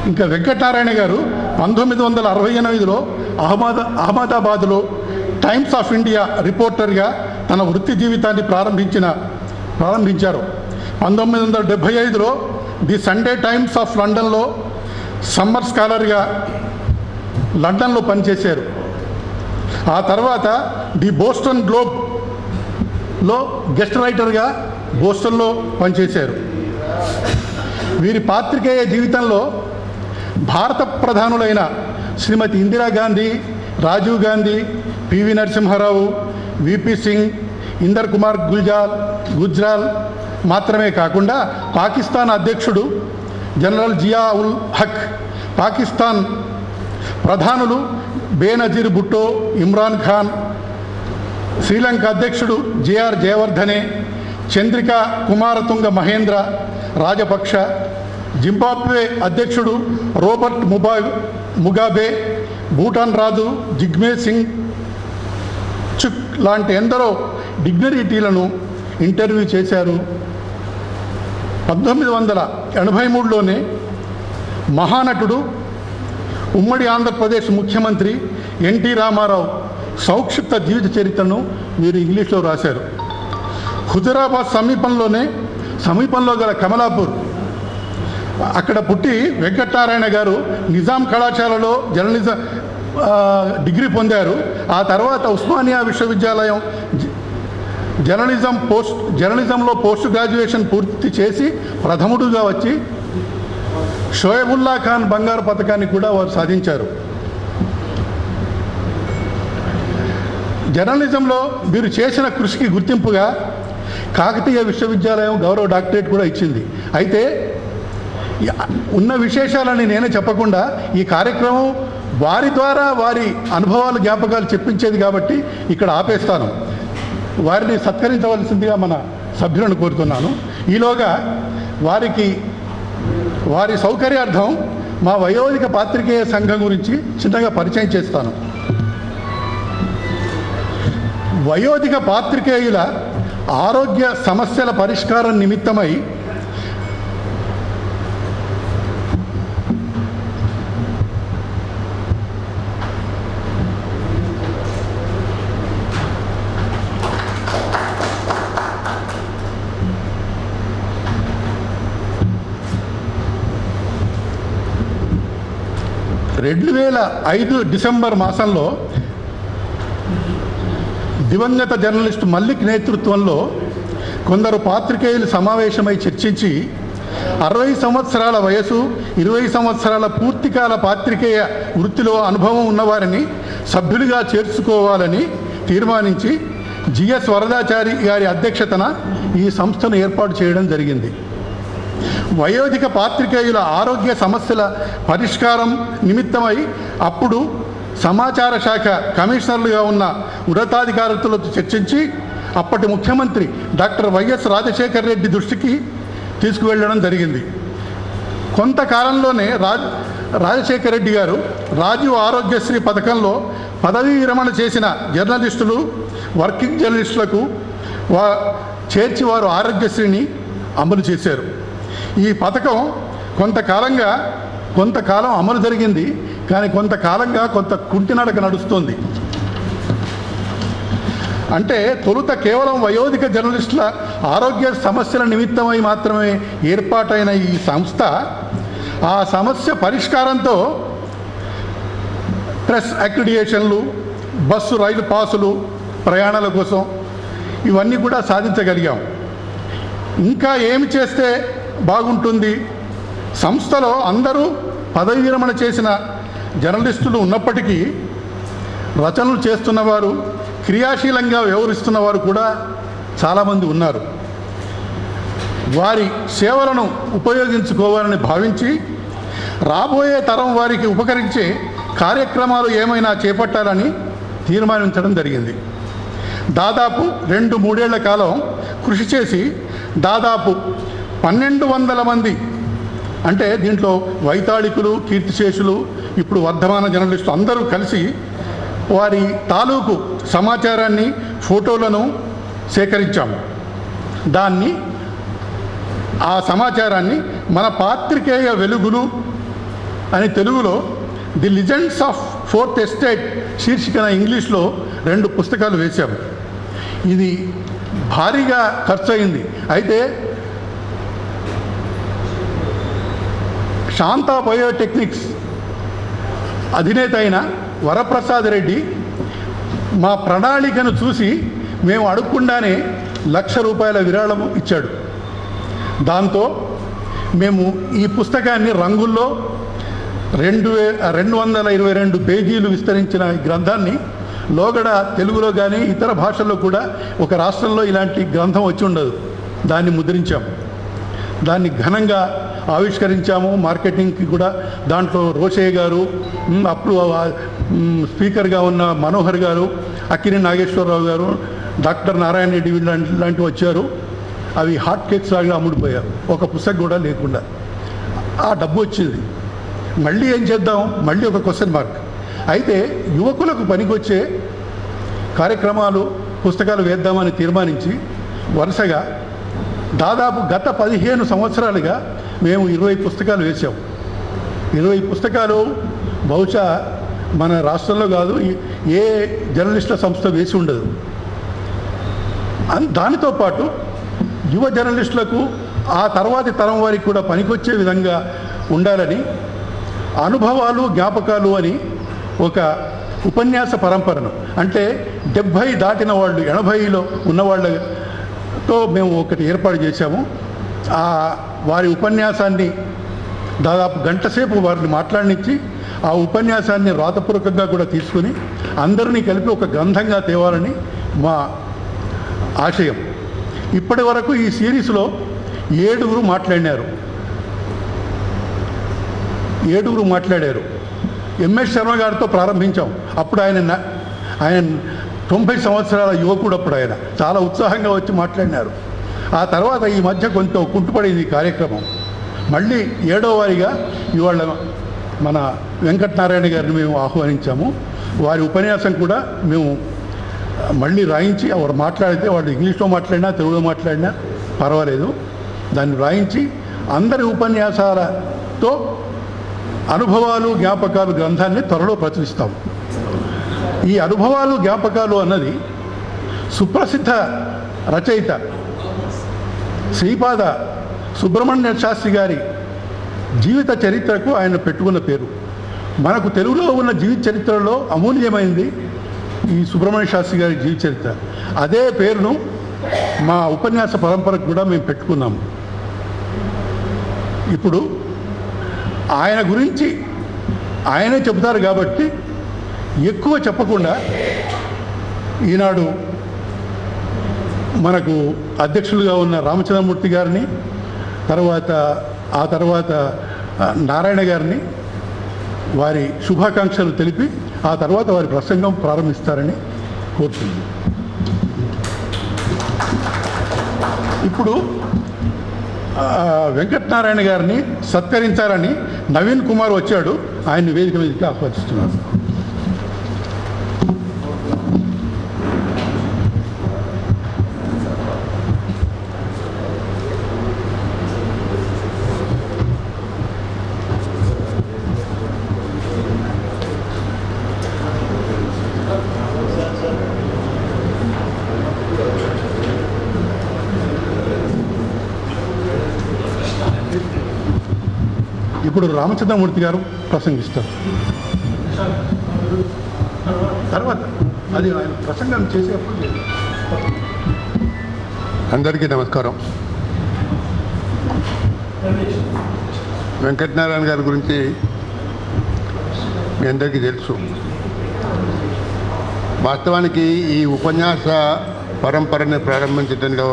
ఇంకా వెంకటనారాయణ గారు 1968లో అహ్మదాబాద్లో టైమ్స్ ఆఫ్ ఇండియా రిపోర్టర్గా తన వృత్తి జీవితాన్ని ప్రారంభించారు. 1975లో ది సండే టైమ్స్ ఆఫ్ లండన్లో సమ్మర్ స్కాలర్గా లండన్లో పనిచేశారు. ఆ తర్వాత ది బోస్టన్ గ్లోబ్లో గెస్ట్ రైటర్గా బోస్టన్లో పనిచేశారు. వీరి పాత్రికేయ జీవితంలో భారత ప్రధానులైన శ్రీమతి ఇందిరాగాంధీ, రాజీవ్ గాంధీ, పివి నరసింహారావు, విపి సింగ్, ఇందర్ కుమార్ గుజ్రాల్ మాత్రమే కాకుండా పాకిస్తాన్ అధ్యక్షుడు జనరల్ జియా ఉల్ హక్, పాకిస్తాన్ ప్రధానులు బేనజీర్ భుట్టో, ఇమ్రాన్ ఖాన్, శ్రీలంక అధ్యక్షుడు జేఆర్ జయవర్ధనే, చంద్రికా కుమారతుంగ మహేంద్ర రాజపక్ష, జింబాబ్వే అధ్యక్షుడు రోబర్ట్ ముగాబే, భూటాన్ రాజు జిగ్మే సింగ్ చుక్ లాంటి ఎందరో డిగ్నరీటీలను ఇంటర్వ్యూ చేశారు. 1983లోనే మహానటుడు, ఉమ్మడి ఆంధ్రప్రదేశ్ ముఖ్యమంత్రి ఎన్టీ రామారావు సంక్షిప్త జీవిత చరిత్రను వీరు ఇంగ్లీష్లో రాశారు. హుజరాబాద్ సమీపంలో గల కమలాపూర్ అక్కడ పుట్టి వెంకటనారాయణ గారు నిజాం కళాశాలలో జర్నలిజం డిగ్రీ పొందారు. ఆ తర్వాత ఉస్మానియా విశ్వవిద్యాలయం జర్నలిజంలో పోస్ట్ గ్రాడ్యుయేషన్ పూర్తి చేసి ప్రథముడుగా వచ్చి షోయబుల్లా ఖాన్ బంగారు పథకాన్ని కూడా వారు సాధించారు. జర్నలిజంలో వీరు చేసిన కృషికి గుర్తింపుగా కాకతీయ విశ్వవిద్యాలయం గౌరవ డాక్టరేట్ కూడా ఇచ్చింది. అయితే ఉన్న విశేషాలని నేనే చెప్పకుండా ఈ కార్యక్రమం వారి ద్వారా వారి అనుభవాలు, జ్ఞాపకాలు చెప్పించేది కాబట్టి ఇక్కడ ఆపేస్తాను. వారిని సత్కరించవలసిందిగా మన సభ్యులను కోరుతున్నాను. ఈలోగా వారి సౌకర్యార్థం మా వయోధిక పాత్రికేయ సంఘం గురించి చిన్నగా పరిచయం చేస్తాను. వయోధిక పాత్రికేయుల ఆరోగ్య సమస్యల పరిష్కారం నిమిత్తమై డిసెంబర్ మాసంలో దివంగత జర్నలిస్టు మల్లిక్ నేతృత్వంలో కొందరు పాత్రికేయులు సమావేశమై చర్చించి 60 సంవత్సరాల వయసు, 20 సంవత్సరాల పూర్తికాల పాత్రికేయ వృత్తిలో అనుభవం ఉన్నవారిని సభ్యులుగా చేర్చుకోవాలని తీర్మానించి జిఎస్ వరదాచారి గారి అధ్యక్షతన ఈ సంస్థను ఏర్పాటు చేయడం జరిగింది. వయోధిక పాత్రికేయుల ఆరోగ్య సమస్యల పరిష్కారం నిమిత్తమై అప్పుడు సమాచార శాఖ కమిషనర్లుగా ఉన్న ఉన్నతాధికారులతో చర్చించి అప్పటి ముఖ్యమంత్రి డాక్టర్ వైఎస్ రాజశేఖర రెడ్డి దృష్టికి తీసుకువెళ్ళడం జరిగింది. కొంతకాలంలోనే రాజశేఖర రెడ్డి గారు రాజీవ్ ఆరోగ్యశ్రీ పథకంలో పదవీ విరమణ చేసిన జర్నలిస్టులు, వర్కింగ్ జర్నలిస్టులకు చేర్చి వారు ఆరోగ్యశ్రీని అమలు చేశారు. ఈ పథకం కొంతకాలం అమలు జరిగింది, కానీ కొంతకాలంగా కొంత కుంటినడక నడుస్తుంది. అంటే తొలుత కేవలం వయోధిక జర్నలిస్టుల ఆరోగ్య సమస్యల నిమిత్తమై మాత్రమే ఏర్పాటైన ఈ సంస్థ ఆ సమస్య పరిష్కారంతో ప్రెస్ అక్రిడియేషన్లు, బస్సు రైలు పాసులు, ప్రయాణాల కోసం ఇవన్నీ కూడా సాధించగలిగాం. ఇంకా ఏమి చేస్తే బాగుంటుంది? సంస్థలో అందరూ పదవి విరమణ చేసిన జర్నలిస్టులు ఉన్నప్పటికీ రచనలు చేస్తున్నవారు, క్రియాశీలంగా వ్యవహరిస్తున్నవారు కూడా చాలామంది ఉన్నారు. వారి సేవలను ఉపయోగించుకోవాలని భావించి రాబోయే తరం వారికి ఉపకరించే కార్యక్రమాలు ఏమైనా చేపట్టాలని తీర్మానించడం జరిగింది. దాదాపు 2-3 ఏళ్ల కాలం కృషి చేసి దాదాపు 1200 మంది, అంటే దీంట్లో వైతాళికులు, కీర్తిశేషులు, ఇప్పుడు వర్ధమాన జర్నలిస్టులు అందరూ కలిసి వారి తాలూకు సమాచారాన్ని, ఫోటోలను సేకరించాము. ఆ సమాచారాన్ని మన పాత్రికేయ వెలుగులు అని తెలుగులో, the legends of fourth estate శీర్షికన ఇంగ్లీష్లో 2 పుస్తకాలు వేశాము. ఇది భారీగా ఖర్చు అయింది. అయితే శాంతా బయోటెక్నిక్స్ అధినేత అయిన వరప్రసాద్ రెడ్డి మా ప్రణాళికను చూసి మేము అడగకుండానే ₹1,00,000 విరాళం ఇచ్చాడు. దాంతో మేము ఈ పుస్తకాన్ని రంగుల్లో 222 పేజీలు విస్తరించిన ఈ గ్రంథాన్ని లోగడ తెలుగులో కానీ ఇతర భాషల్లో కూడా ఒక రాష్ట్రంలో ఇలాంటి గ్రంథం వచ్చి ఉండదు. దాన్ని ముద్రించాము, దాన్ని ఘనంగా ఆవిష్కరించాము. మార్కెటింగ్కి కూడా దాంట్లో రోషయ్య గారు, అప్పుడు స్పీకర్గా ఉన్న మనోహర్ గారు, అక్కినే నాగేశ్వరరావు గారు, డాక్టర్ నారాయణ రెడ్డి లాంటివి వచ్చారు. అవి హాట్ కేక్స్ లాగా అమ్ముడిపోయారు, ఒక పుస్తకం కూడా లేకుండా. ఆ డబ్బు వచ్చింది. మళ్ళీ ఏం చేద్దాం, మళ్ళీ ఒక క్వశ్చన్ మార్క్. అయితే యువకులకు పనికొచ్చే కార్యక్రమాలు, పుస్తకాలు వేద్దామని తీర్మానించి వరుసగా దాదాపు గత 15 సంవత్సరాలుగా మేము 20 పుస్తకాలు వేసాము. 20 పుస్తకాలు బహుశా మన రాష్ట్రంలో కాదు, ఏ జర్నలిస్టుల సంస్థ వేసి ఉండదు. దానితో పాటు యువ జర్నలిస్టులకు, ఆ తర్వాతి తరం వారికి కూడా పనికొచ్చే విధంగా ఉండాలని అనుభవాలు జ్ఞాపకాలు అని ఒక ఉపన్యాస పరంపరను, అంటే 70 దాటిన వాళ్ళు, 80లో ఉన్నవాళ్ళతో మేము ఒకటి ఏర్పాటు చేశాము. వారి ఉపన్యాసాన్ని దాదాపు గంట సేపు వారిని మాట్లాడించి, ఆ ఉపన్యాసాన్ని రాతపూర్వకంగా కూడా తీసుకుని అందరినీ కలిపి ఒక గ్రంథంగా తేవాలని మా ఆశయం. ఇప్పటి వరకు ఈ సిరీస్లో 7 మాట్లాడారు. ఎంఎస్ శర్మ గారితో ప్రారంభించాం. అప్పుడు ఆయన 90 సంవత్సరాల యువకుడు. అప్పుడు ఆయన చాలా ఉత్సాహంగా వచ్చి మాట్లాడినారు. ఆ తర్వాత ఈ మధ్య కొంత కుంటుపడింది ఈ కార్యక్రమం. మళ్ళీ 7వ వారిగా ఇవాళ మన వెంకట్ నారాయణ గారిని మేము ఆహ్వానించాము. వారి ఉపన్యాసం కూడా మేము మళ్ళీ రాయించి, వారు మాట్లాడితే వాళ్ళు ఇంగ్లీష్లో మాట్లాడినా తెలుగులో మాట్లాడినా పర్వాలేదు, దాన్ని రాయించి అందరి ఉపన్యాసాలతో అనుభవాలు జ్ఞాపకాలు గ్రంథాన్ని త్వరలో ప్రచురిస్తాము. ఈ అనుభవాలు జ్ఞాపకాలు అన్నది సుప్రసిద్ధ రచయిత శ్రీపాద సుబ్రహ్మణ్య శాస్త్రి గారి జీవిత చరిత్రకు ఆయన పెట్టుకున్న పేరు. మనకు తెలుగులో ఉన్న జీవిత చరిత్రలో అమూల్యమైంది ఈ సుబ్రహ్మణ్య శాస్త్రి గారి జీవిత చరిత్ర. అదే పేరును మా ఉపన్యాస పరంపరకు కూడా మేము పెట్టుకున్నాము. ఇప్పుడు ఆయన గురించి ఆయనే చెబుతారు కాబట్టి ఎక్కువ చెప్పకుండా ఈనాడు మనకు అధ్యక్షులుగా ఉన్న రామచంద్రమూర్తి గారిని, ఆ తర్వాత నారాయణ గారిని వారి శుభాకాంక్షలు తెలిపి ఆ తర్వాత వారి ప్రసంగం ప్రారంభిస్తారని కోరుతుంది. ఇప్పుడు వెంకటనారాయణ గారిని సత్కరించాలని నవీన్ కుమార్ వచ్చాడు. ఆయన్ని వేదిక మీదకి ఆహ్వానిస్తున్నాను. ఇప్పుడు రామచంద్రమూర్తి గారు ప్రసంగిస్తారు. తర్వాత అది ఆయన ప్రసంగం చేసేప్పుడు. అందరికీ నమస్కారం. వెంకటనారాయణ గారి గురించి మీ అందరికీ తెలుసు. వాస్తవానికి ఈ ఉపన్యాస పరంపరని ప్రారంభించడంలో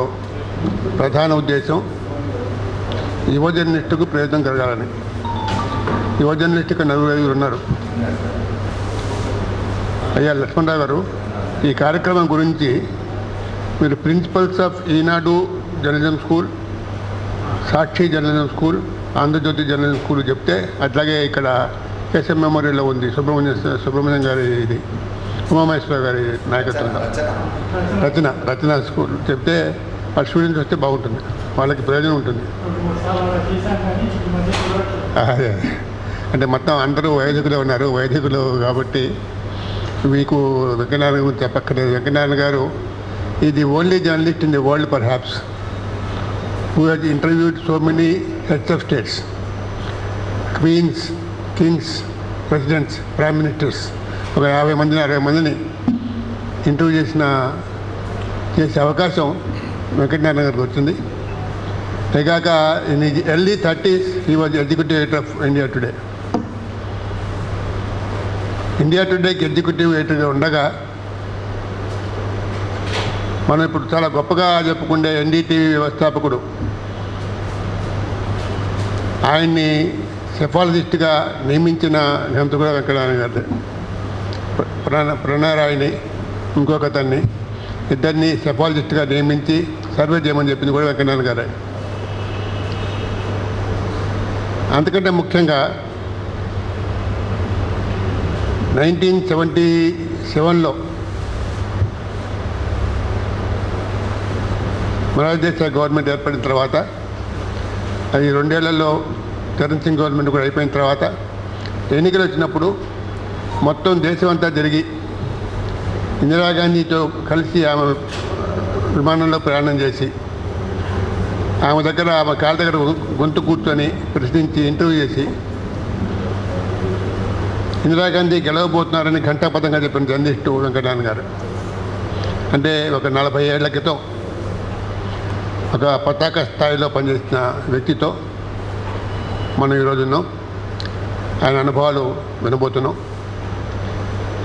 ప్రధాన ఉద్దేశం యువ జర్నలిస్టుకు ప్రయోజనం కలగాలని. యువ జర్నలిస్టుకు 4 ఉన్నారు. అయ్యా లక్ష్మణరావు గారు, ఈ కార్యక్రమం గురించి మీరు principals of Eenadu journalism school, Sakshi journalism school, Andhrajyothi journalism school చెప్తే, అట్లాగే ఇక్కడ కేశవ మెమోరియల్లో ఉంది సుబ్రహ్మణ్యం గారి, ఇది ఉమామహేశ్వర గారి నాయకత్వంలో రచన స్కూల్ చెప్తే వాళ్ళ స్టూడెంట్స్ వస్తే బాగుంటుంది, వాళ్ళకి ప్రయోజనం ఉంటుంది. అంటే మొత్తం అందరూ వైదికులు ఉన్నారు, వైదికులు కాబట్టి మీకు వెంకటనారాయణ గురించి చెప్పక్కర్లేదు. వెంకటనారాయణ గారు is the only journalist in the world perhaps who has interviewed so many heads of states, queens, kings, presidents, prime ministers. ఒక 50 మందిని 60 మందిని ఇంటర్వ్యూ చేసే అవకాశం వెంకటనారాయణ గారికి వచ్చింది. ఇకాక in his early 30s he was executive editor of India today. India టుడేకి executive ఎడిటర్గా ఉండగా మనం ఇప్పుడు చాలా గొప్పగా చెప్పుకునే ఎన్డీటీవీ వ్యవస్థాపకుడు ఆయన్ని సెఫాలజిస్ట్గా నియమించిన ఘనత కూడా వెంకటనారాయణ గారి. ప్రణయరాయని ఇంకొక అతన్ని ఇద్దరిని సెఫాలజిస్ట్గా నియమించి సర్వే చేయమని చెప్పింది కూడా వెంకటనారాయణ గారే. అంతకంటే ముఖ్యంగా 1977లో భారతదేశ గవర్నమెంట్ ఏర్పడిన తర్వాత అది 2 ఏళ్లలో చరణ్ సింగ్ గవర్నమెంట్ కూడా అయిపోయిన తర్వాత ఎన్నికలు వచ్చినప్పుడు మొత్తం దేశం అంతా జరిగి ఇందిరాగాంధీతో కలిసి ఆమె విమానంలో ప్రయాణం చేసి ఆమె దగ్గర ఆమె కాళ్ళ దగ్గర గొంతు కూర్చొని ప్రశ్నించి ఇంటర్వ్యూ చేసి ఇందిరాగాంధీ గెలవబోతున్నారని ఘంటాపథంగా చెప్పిన జర్నలిస్టు వెంకటనారాయణ గారు. అంటే ఒక 40 ఏళ్ల క్రితం ఒక పతాక స్థాయిలో పనిచేసిన వ్యక్తితో మనం ఈరోజు ఉన్నాం. ఆయన అనుభవాలు వినబోతున్నాం.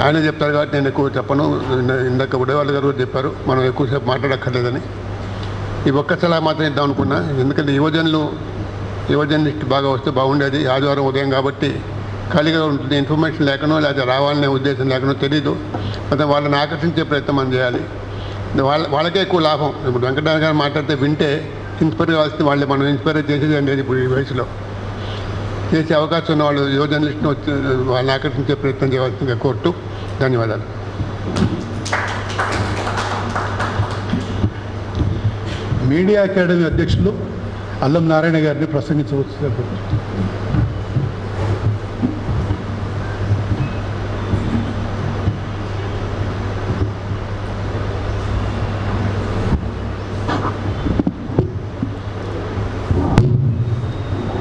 ఆయన చెప్తారు కాబట్టి నేను ఎక్కువ చెప్పను. ఇందాక ఉడేవాళ్ళ గారు కూడా చెప్పారు మనం ఎక్కువసేపు మాట్లాడక్కర్లేదని. ఈ ఒక్క సలహా మాత్రం ఇద్దాం అనుకున్నా. ఎందుకంటే యువజర్నలిస్ట్ బాగా వస్తే బాగుండేది. ఆదివారం ఉదయం కాబట్టి ఖాళీగా ఉంటుంది. ఇన్ఫర్మేషన్ లేకనో లేకపోతే రావాలనే ఉద్దేశం లేకనో తెలీదు. అయితే వాళ్ళని ఆకర్షించే ప్రయత్నం మనం చేయాలి. వాళ్ళకే ఎక్కువ లాభం. ఇప్పుడు వెంకటనారాయణ గారు మాట్లాడితే వింటే ఇన్స్పైర్ కావాల్సింది వాళ్ళే. మనం ఇన్స్పైర్ చేసేది అనేది ఇప్పుడు ఈ వయసులో చేసే అవకాశం ఉన్న వాళ్ళు యువ జర్నలిస్ట్ని వచ్చి వాళ్ళని ఆకర్షించే ప్రయత్నం చేయవలసిందిగా కోరుతూ ధన్యవాదాలు. మీడియా అకాడమీ అధ్యక్షులు అల్లం నారాయణ గారిని ప్రసంగించవచ్చు.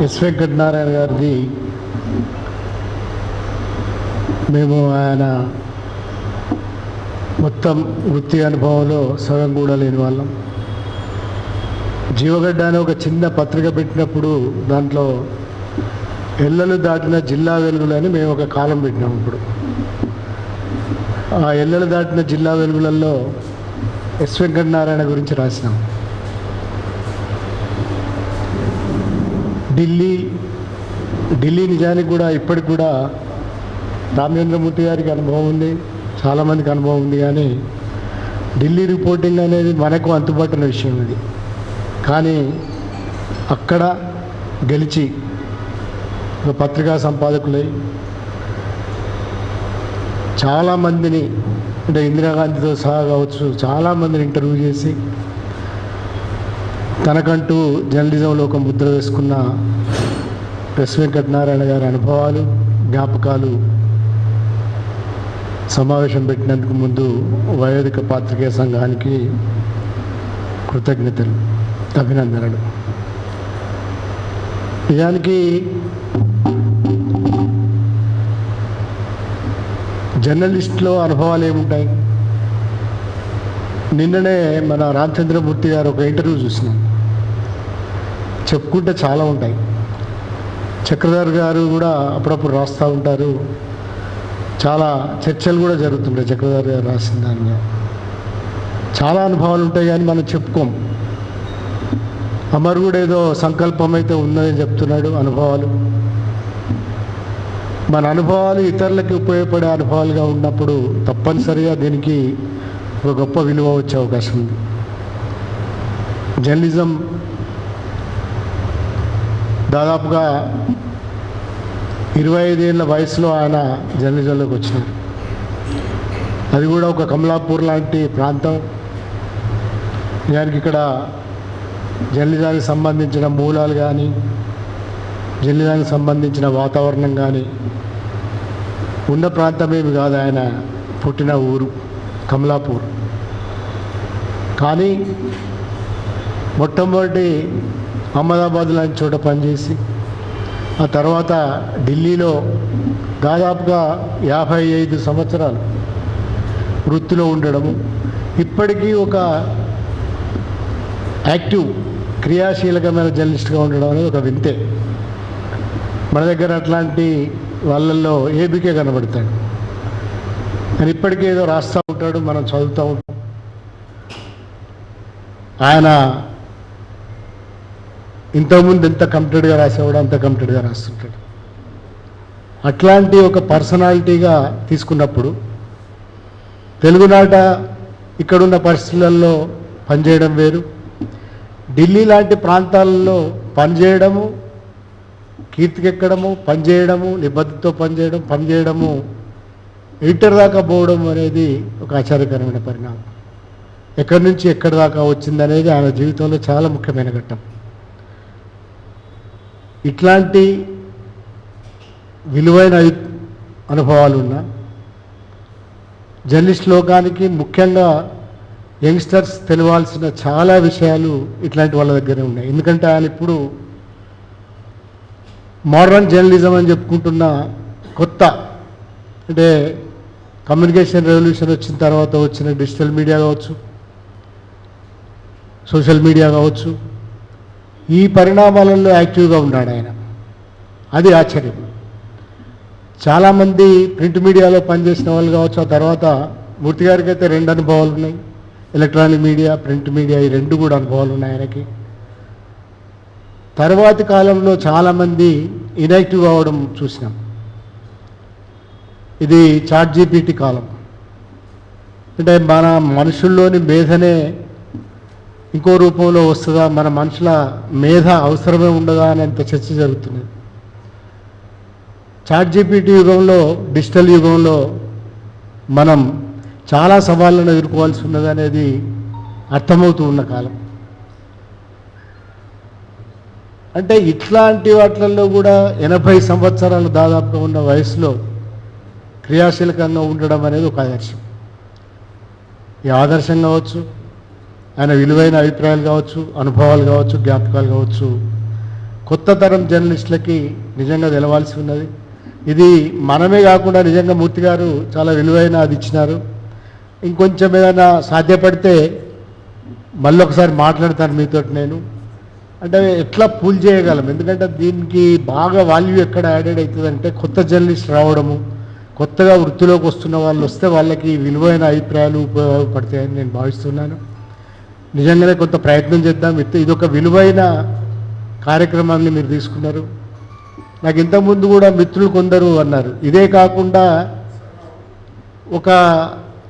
ఎస్ వెంకటనారాయణ గారిది మేము ఆయన మొత్తం వృత్తి అనుభవంలో సగం కూడా లేని వాళ్ళం. జీవగడ్డ అని ఒక చిన్న పత్రిక పెట్టినప్పుడు దాంట్లో ఎల్లలు దాటిన జిల్లా వెలుగులని మేము ఒక కాలం పెట్టినాం. ఇప్పుడు ఆ ఎల్లలు దాటిన జిల్లా వెలుగులలో ఎస్ వెంకటనారాయణ గురించి రాసినాం. ఢిల్లీ నిజానికి కూడా ఇప్పటికి కూడా రామచంద్రమూర్తి గారికి అనుభవం ఉంది, చాలామందికి అనుభవం ఉంది. కానీ ఢిల్లీ రిపోర్టింగ్ అనేది మనకు అంతుపట్టిన విషయం ఇది. కానీ అక్కడ గెలిచి ఒక పత్రికా సంపాదకులై చాలామందిని అంటే ఇందిరాగాంధీతో సహా కావచ్చు చాలామందిని ఇంటర్వ్యూ చేసి తనకంటూ జర్నలిజంలో ఒక ముద్ర వేసుకున్న ఎస్ వెంకటనారాయణ గారి అనుభవాలు జ్ఞాపకాలు సమావేశం పెట్టినందుకు ముందు వయోధిక పాత్రికేయ సంఘానికి కృతజ్ఞతలు, అభినందనలు. నిజానికి జర్నలిస్ట్లో అనుభవాలు ఏముంటాయి? నిన్ననే మన రామచంద్రమూర్తి గారు ఒక ఇంటర్వ్యూ చూసినాం. చెప్పుకుంటే చాలా ఉంటాయి. చక్రధర్ గారు కూడా అప్పుడప్పుడు రాస్తూ ఉంటారు. చాలా చర్చలు కూడా జరుగుతుంటాయి చక్రధర్ గారు రాసిన దాని మీద. చాలా అనుభవాలు ఉంటాయి కానీ మనం చెప్పుకోం. అమర్ కూడా ఏదో సంకల్పం అయితే ఉన్నదని చెప్తున్నాడు. అనుభవాలు, మన అనుభవాలు ఇతరులకి ఉపయోగపడే అనుభవాలుగా ఉన్నప్పుడు తప్పనిసరిగా దీనికి ఒక గొప్ప విలువ వచ్చే అవకాశం ఉంది. జర్నలిజం దాదాపుగా 25 ఏళ్ళ వయసులో ఆయన జర్నలిజంలోకి వచ్చినారు. అది కూడా ఒక కమలాపూర్ లాంటి ప్రాంతం. దానికి ఇక్కడ జర్నలిజానికి సంబంధించిన మూలాలు కానీ జర్నలిజానికి సంబంధించిన వాతావరణం కానీ ఉన్న ప్రాంతమేమి కాదు. ఆయన పుట్టిన ఊరు కమలాపూర్. కానీ మొట్టమొదటి అహ్మదాబాద్ లాంటి చోట పనిచేసి ఆ తర్వాత ఢిల్లీలో దాదాపుగా 55 సంవత్సరాలు వృత్తిలో ఉండడము, ఇప్పటికీ ఒక యాక్టివ్ క్రియాశీలకమైన జర్నలిస్ట్గా ఉండడం అనేది ఒక వింతే. మన దగ్గర అట్లాంటి వాళ్ళల్లో ఏబికే కనబడతాడు. ఆయన ఇప్పటికీ ఏదో రాస్తూ ఉంటాడు, మనం చదువుతూ ఉంటాం. ఆయన ఇంతకుముందు ఎంత కమిటెడ్గా రాసేవాడు అంత కమిటెడ్గా రాస్తుంటాడు. అట్లాంటి ఒక పర్సనాలిటీగా తీసుకున్నప్పుడు తెలుగునాట ఇక్కడున్న పరిస్థితులలో పనిచేయడం వేరు, ఢిల్లీ లాంటి ప్రాంతాలలో పనిచేయడము, కీర్తికెక్కడము, పనిచేయడము, నిబద్ధతతో పనిచేయడము, ఎడిటర్ దాకా పోవడం అనేది ఒక ఆశ్చర్యకరమైన పరిణామం. ఎక్కడి నుంచి ఎక్కడి దాకా వచ్చిందనేది ఆయన జీవితంలో చాలా ముఖ్యమైన ఘట్టం. ఇట్లాంటి విలువైన అనుభవాలున్న జర్నలిస్ట్ లోకానికి ముఖ్యంగా యంగ్స్టర్స్ తెలియాల్సిన చాలా విషయాలు ఇట్లాంటి వాళ్ళ దగ్గరే ఉన్నాయి. ఎందుకంటే ఆయన ఇప్పుడు మోడర్న్ జర్నలిజం అని చెప్పుకుంటున్న కొత్త, అంటే కమ్యూనికేషన్ రెవల్యూషన్ వచ్చిన తర్వాత వచ్చిన డిజిటల్ మీడియా కావచ్చు, సోషల్ మీడియా కావచ్చు, ఈ పరిణామాలలో యాక్టివ్గా ఉన్నాడు ఆయన. అది ఆశ్చర్యం. చాలామంది ప్రింట్ మీడియాలో పనిచేసిన వాళ్ళు కావచ్చు. ఆ తర్వాత మూర్తి గారికి అయితే 2 అనుభవాలు ఉన్నాయి. ఎలక్ట్రానిక్ మీడియా, ప్రింట్ మీడియా, ఈ 2 కూడా అనుభవాలు ఉన్నాయి ఆయనకి. తర్వాతి కాలంలో చాలామంది ఇన్యాక్టివ్ అవ్వడం చూసినాం. ఇది చాట్ జీపీటీ కాలం. అంటే మన మనుషుల్లోని మేధనే ఇంకో రూపంలో వస్తుందా, మన మనుషుల మేధ అవసరమే ఉండదా అనేంత చర్చ జరుగుతున్నది. చాట్ జీపీటీ యుగంలో, డిజిటల్ యుగంలో మనం చాలా సవాళ్ళను ఎదుర్కోవాల్సి ఉన్నది అనేది అర్థమవుతూ ఉన్న కాలం. అంటే ఇట్లాంటి వాటిల్లో కూడా 80 సంవత్సరాలు దాదాపుగా ఉన్న వయసులో క్రియాశీలకంగా ఉండడం అనేది ఒక ఆదర్శం. ఈ ఆదర్శం కావచ్చు, ఆయన విలువైన అభిప్రాయాలు కావచ్చు, అనుభవాలు కావచ్చు, జ్ఞాపకాలు కావచ్చు, కొత్త తరం జర్నలిస్టులకి నిజంగా తెలవాల్సి ఉన్నది. ఇది మనమే కాకుండా నిజంగా మూర్తి గారు చాలా విలువైన అది ఇచ్చినారు. ఇంకొంచెం ఏదైనా సాధ్యపడితే మళ్ళొకసారి మాట్లాడతాను మీతో నేను. అంటే ఎట్లా పూల్ చేయగలం, ఎందుకంటే దీనికి బాగా వాల్యూ ఎక్కడ యాడెడ్ అవుతుందంటే కొత్త జర్నలిస్ట్ రావడము, కొత్తగా వృత్తిలోకి వస్తున్న వాళ్ళు వస్తే వాళ్ళకి విలువైన అభిప్రాయాలు ఉపయోగపడతాయని నేను భావిస్తున్నాను. నిజంగానే కొంత ప్రయత్నం చేద్దాం. ఇదొక విలువైన కార్యక్రమాన్ని మీరు తీసుకున్నారు. నాకు ఇంతకుముందు కూడా మిత్రులు కొందరు అన్నారు, ఇదే కాకుండా ఒక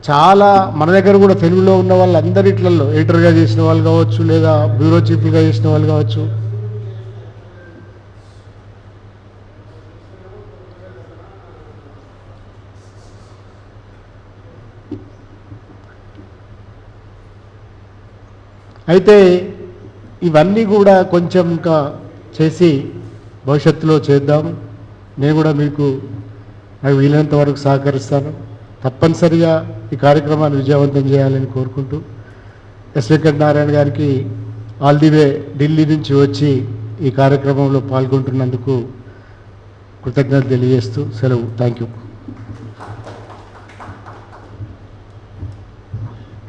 చాలా మన దగ్గర కూడా తెలుగులో ఉన్న వాళ్ళందరిట్లలో ఎడిటర్గా చేసిన వాళ్ళు కావచ్చు, లేదా బ్యూరో చీఫ్గా చేసిన వాళ్ళు కావచ్చు, అయితే ఇవన్నీ కూడా కొంచెం ఇంకా చేసి భవిష్యత్తులో చేద్దాం. నేను కూడా మీకు నాకు వీలైనంత వరకు సహకరిస్తాను. తప్పనిసరిగా ఈ కార్యక్రమాన్ని విజయవంతం చేయాలని కోరుకుంటూ ఎస్ వెంకట నారాయణ గారికి ఆల్ ది వే ఢిల్లీ నుంచి వచ్చి ఈ కార్యక్రమంలో పాల్గొంటున్నందుకు కృతజ్ఞతలు తెలియజేస్తూ సెలవు. Thank you.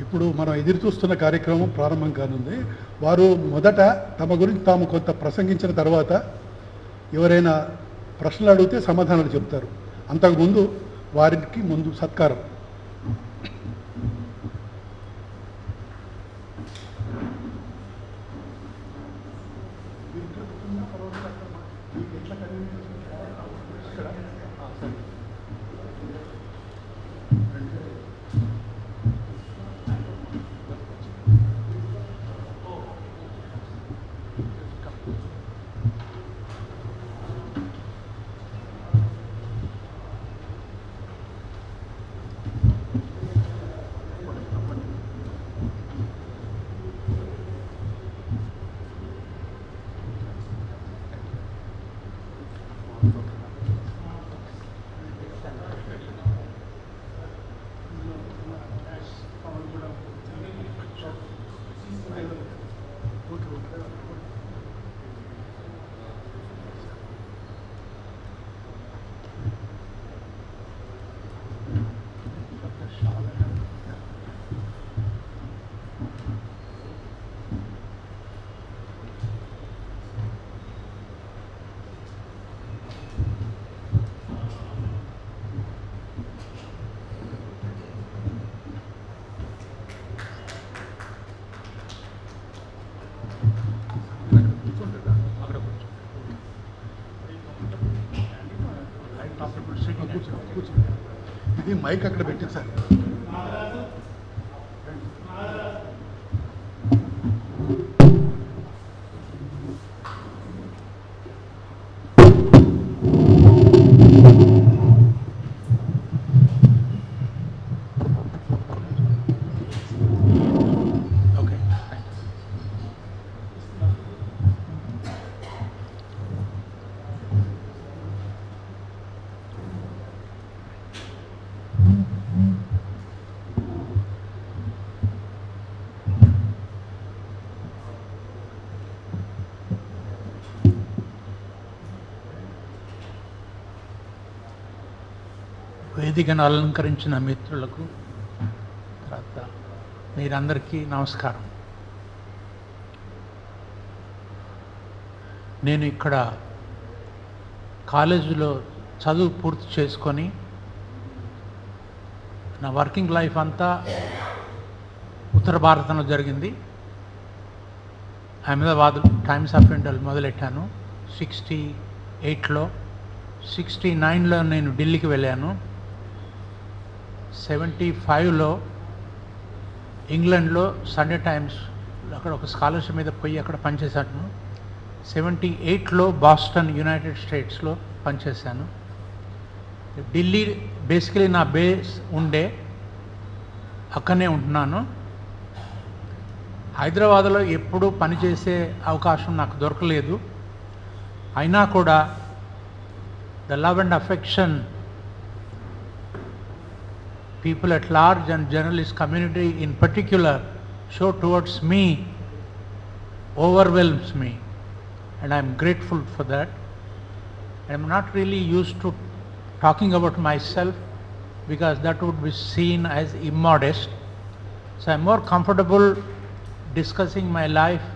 ఇప్పుడు మనం ఎదురు చూస్తున్న కార్యక్రమం ప్రారంభం కానుంది. వారు మొదట తమ గురించి తాము కొంత ప్రసంగించిన తర్వాత ఎవరైనా ప్రశ్నలు అడిగితే సమాధానాలు చెప్తారు. అంతకుముందు వారికి ముందు సత్కారం. comfortable sitting at your table. ఇది మైక్ అక్కడ పెట్టింది సార్. Okay, thank you. వేదికను అలంకరించిన మిత్రులకు తర్వాత మీరందరికీ నమస్కారం. నేను ఇక్కడ కాలేజీలో చదువు పూర్తి చేసుకొని నా వర్కింగ్ లైఫ్ అంతా ఉత్తర భారతంలో జరిగింది. అహ్మదాబాద్ టైమ్స్ ఆఫ్ ఇండియా మొదలెట్టాను 68లో. 69లో నేను ఢిల్లీకి వెళ్ళాను. 75లో ఇంగ్లాండ్లో సండే టైమ్స్ అక్కడ ఒక స్కాలర్షిప్ మీద పోయి అక్కడ పనిచేశాను. 78లో బాస్టన్ యునైటెడ్ స్టేట్స్లో పనిచేశాను. ఢిల్లీ బేసికలీ నా బేస్ ఉండే, అక్కడనే ఉంటున్నాను. హైదరాబాద్లో ఎప్పుడూ పనిచేసే అవకాశం నాకు దొరకలేదు. అయినా కూడా the love and affection people at large and journalist community in particular show towards me overwhelms me, and I am grateful for that. I am not really used to talking about myself because that would be seen as immodest, so I am more comfortable discussing my life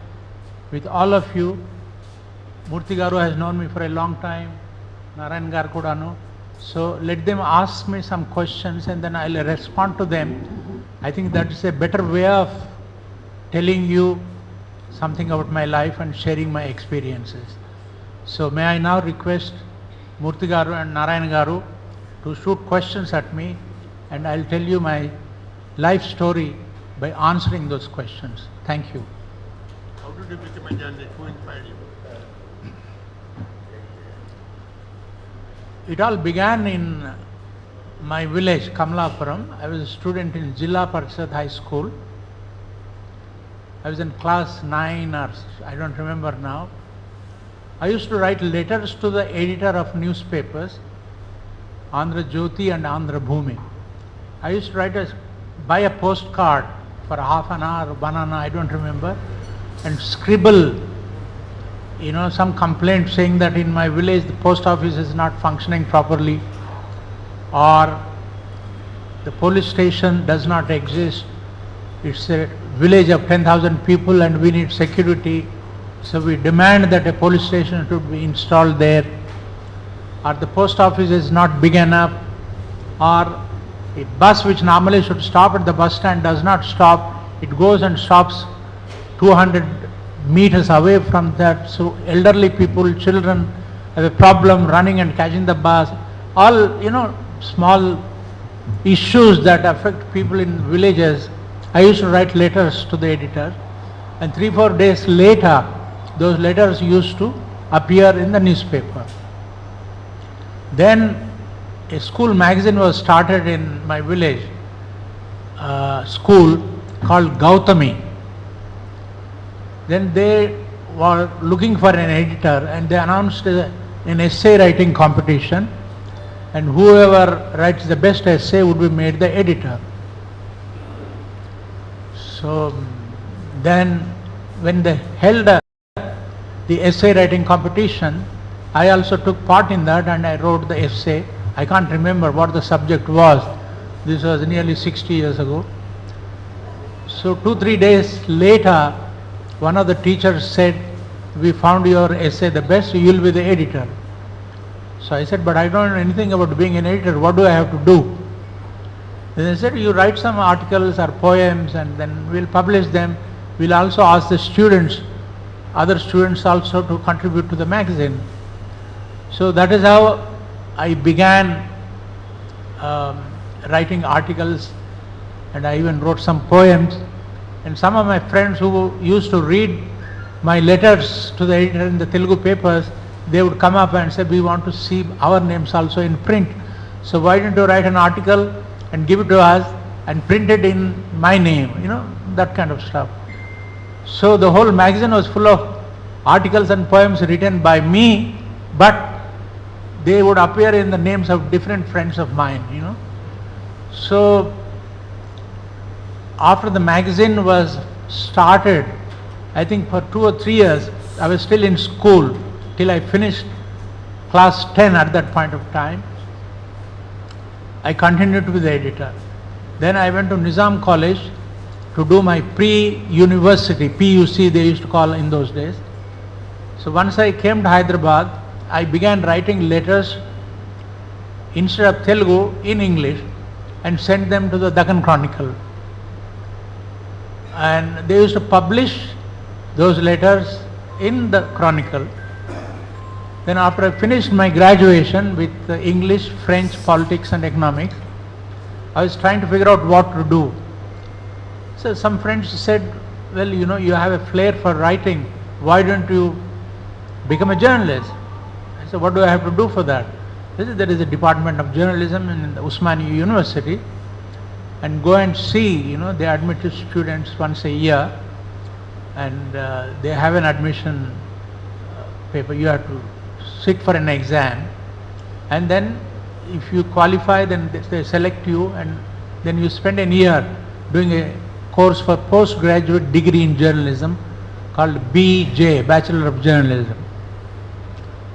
with all of you. Murthy garu has known me for a long time, Narayan garu kudanu, so let them ask me some questions and then I'll respond to them. I think that is a better way of telling you something about my life and sharing my experiences. So may I now request Murthy garu and Narayan garu to shoot questions at me, and I'll tell you my life story by answering those questions. Thank you. How did you become a journalist? Who inspired you? It all began in my village, Kamalapuram. I was a student in Jilla Parishad High School. I was in class 9 or I don't remember now. I used to write letters to the editor of newspapers, Andhra Jyoti and Andhra Bhumi. I used to write buy a postcard for half an hour, 1 hour, I don't remember, and scribble, you know, some complaint saying that in my village the post office is not functioning properly, or the police station does not exist. It's a village of 10,000 people and we need security, so we demand that a police station should be installed there, or the post office is not big enough, or a bus which normally should stop at the bus stand does not stop, it goes and stops 200 meters away from that, so elderly people, children have a problem running and catching the bus. All, you know, small issues that affect people in villages. I used to write letters to the editor, and 3-4 days later those letters used to appear in the newspaper. Then a school magazine was started in my village school called Gautami. Then they were looking for an editor and they announced an essay writing competition, and whoever writes the best essay would be made the editor. So then when they held the essay writing competition, I also took part in that and I wrote the essay. I can't remember what the subject was. This was nearly 60 years ago. So 2-3 days later, one of the teachers said, we found your essay the best, you will be the editor. So I said, but I don't know anything about being an editor, what do I have to do? Then they said, you write some articles or poems and then we'll publish them. We'll also ask the students, other students also, to contribute to the magazine. So that is how I began writing articles, and I even wrote some poems. And some of my friends who used to read my letters to the editor in the Telugu papers, they would come up and say, we want to see our names also in print. So why don't you write an article and give it to us and print it in my name, that kind of stuff. So the whole magazine was full of articles and poems written by me, but they would appear in the names of different friends of mine, So after the magazine was started, I think for 2 or 3 years, I was still in school till I finished class 10 at that point of time. I continued to be the editor. Then I went to Nizam College to do my pre-university, PUC they used to call in those days. So once I came to Hyderabad, I began writing letters instead of Telugu in English and sent them to the Deccan Chronicle. And they used to publish those letters in the Chronicle. Then after I finished my graduation with English, French, politics and economics, I was trying to figure out what to do. So some friends said, well, you have a flair for writing, why don't you become a journalist? I said, what do I have to do for that? They said, there is a department of journalism in the Usmania University, and go and see, they admit students once a year, and they have an admission paper. You have to sit for an exam, and then if you qualify, then they select you, and then you spend a year doing a course for postgraduate degree in journalism called BJ, Bachelor of Journalism.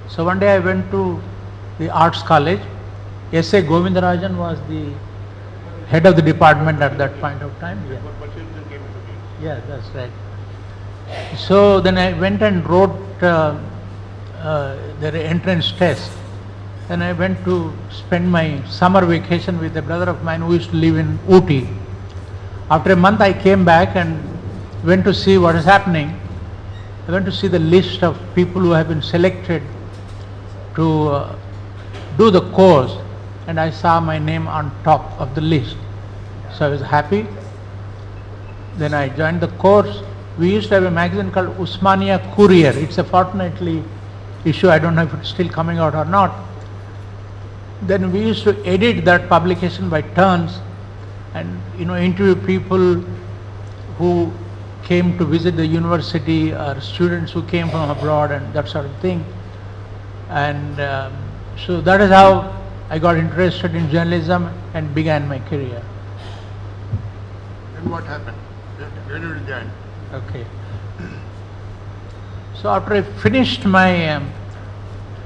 So one day I went to the Arts College. S.A. Govindarajan was the head of the department at that point of time. Yeah, that's right. So then I went and wrote their entrance test. Then I went to spend my summer vacation with a brother of mine who used to live in Ooty. After a month I came back and went to see what is happening. I went to see the list of people who have been selected to do the course, and I saw my name on top of the list. So I was happy. Then I joined the course. We used to have a magazine called Usmania Courier. It's a fortnightly issue. I don't know if it's still coming out or not. Then we used to edit that publication by turns and interview people who came to visit the university or students who came from abroad and that sort of thing. And so that is how I got interested in journalism and began my career. Then what happened? Where did you join? Okay. So after I finished my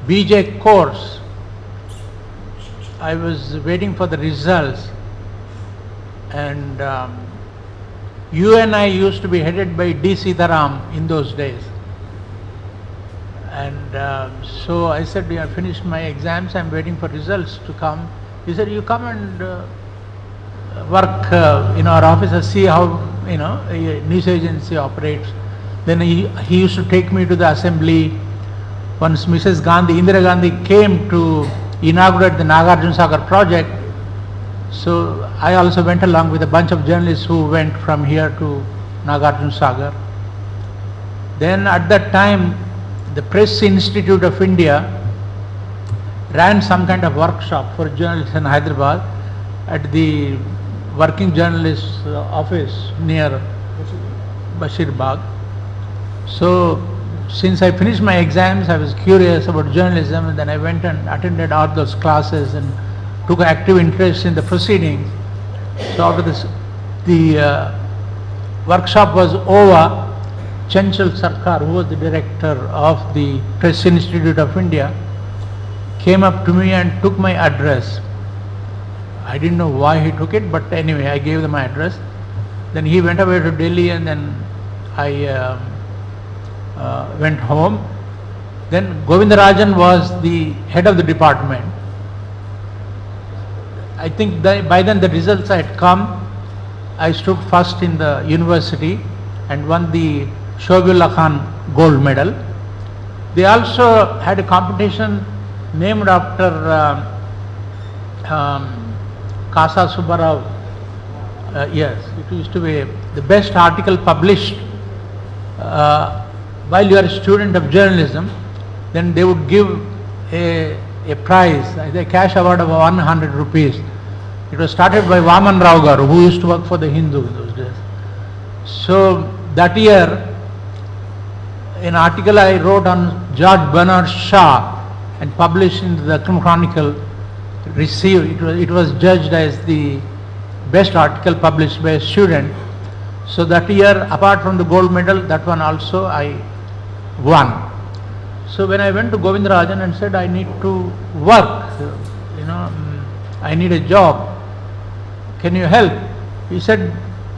BJ course, I was waiting for the results, and UNI used to be headed by D. Sitaram in those days. And so I said, I finished my exams, I'm waiting for results to come. He said, you come and work in our office and see how a news agency operates. Then he used to take me to the assembly. Once Mrs. Gandhi, Indira Gandhi came to inaugurate the Nagarjuna Sagar project, so I also went along with a bunch of journalists who went from here to Nagarjuna Sagar. Then at that time, the Press Institute of India ran some kind of workshop for journalists in Hyderabad at the working journalists office near Bashir Bagh. So since I finished my exams, I was curious about journalism, and then I went and attended all those classes and took active interest in the proceedings. So after this, the workshop was over, Chanchal Sarkar, who was the director of the Press Institute of India, came up to me and took my address. I didn't know why he took it, but anyway, I gave them my address. Then he went away to Delhi, and then I went home. Then Govindarajan was the head of the department. I think by then the results had come. I stood first in the university and won the Shobiullah Khan gold medal. They also had a competition named after Kasa Subbarao. Yes, it used to be the best article published while you are a student of journalism. Then they would give a prize, a cash award of 100 rupees. It was started by Vaman Rao Garu, who used to work for the Hindu in those days. So that year, an article I wrote on George Bernard Shaw and published in the Chronicle received, it was judged as the best article published by a student. So that year, apart from the gold medal, that one also I won. So when I went to Govindarajan and said, I need to work, I need a job, can you help? He said,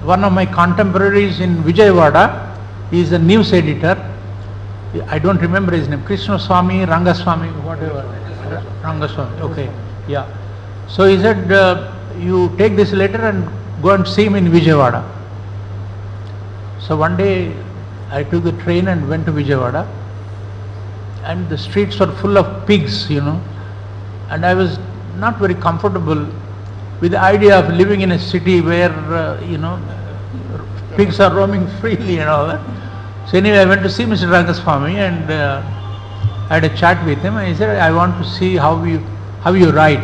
one of my contemporaries in Vijayawada, he is a news editor, I don't remember his name, Krishna Swami, Rangaswamy, whatever, Rangaswamy, okay, yeah. So he said, you take this letter and go and see him in Vijayawada. So one day I took the train and went to Vijayawada, and the streets were full of pigs, and I was not very comfortable with the idea of living in a city where, pigs are roaming freely and all that. So anyway, I went to see Mr. Rangaswamy and I had a chat with him, and he said, I want to see how you write.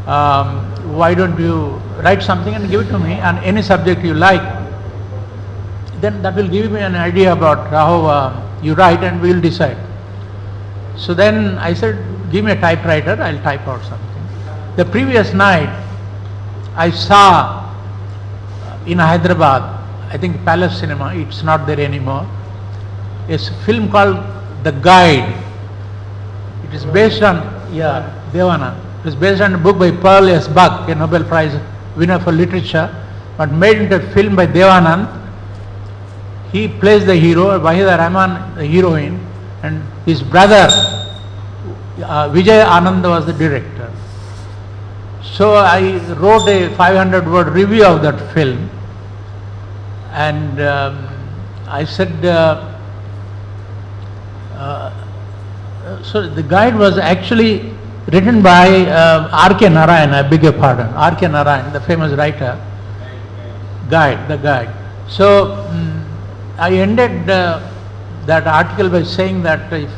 Why don't you write something and give it to me on any subject you like? Then that will give me an idea about how you write, and we will decide. So then I said, give me a typewriter, I'll type out something. The previous night, I saw in Hyderabad, I think Palace Cinema, it's not there anymore, a film called The Guide. It is based on, Devanand. It is based on a book by Pearl S. Buck, a Nobel Prize winner for literature, but made into a film by Devanand. He plays the hero, Wahida Rahman the heroine, and his brother Vijay Anand was the director. So I wrote a 500-word review of that film, and I said, so the guide was actually written by R.K. Narayan, I beg your pardon, R.K. Narayan, the famous writer, the guide. So I ended that article by saying that if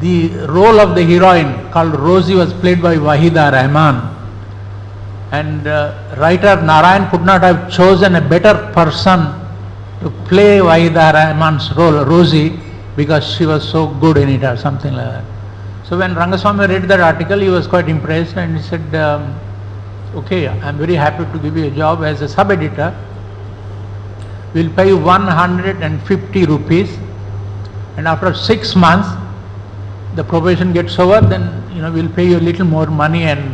the role of the heroine called Rosie was played by Wahida Rahman, and writer Narayan could not have chosen a better person to play Wahida Rahman's role, Rosie, because she was so good in it or something like that. So when Rangaswamy read that article, he was quite impressed, and he said, okay, I am very happy to give you a job as a sub-editor. We will pay you 150 rupees, and after 6 months the probation gets over, then we will pay you a little more money and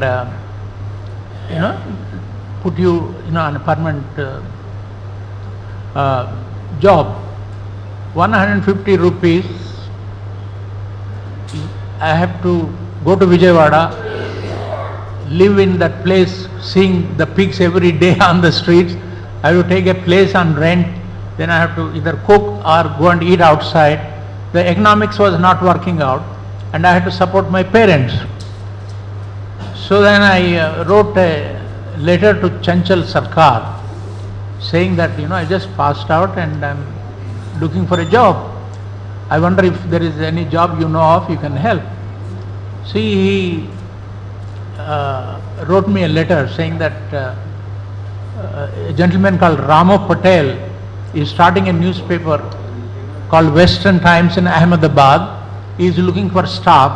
put you on a permanent job. 150 rupees, I have to go to Vijayawada, live in that place, seeing the pigs every day on the streets. I have to take a place on rent, then I have to either cook or go and eat outside. The economics was not working out, and I had to support my parents. So then I wrote a letter to Chanchal Sarkar saying that I just passed out and I'm looking for a job. I wonder if there is any job you know of, you can help. See, he wrote me a letter saying that a gentleman called Ramo Patel is starting a newspaper called Western Times in Ahmedabad. He is looking for staff.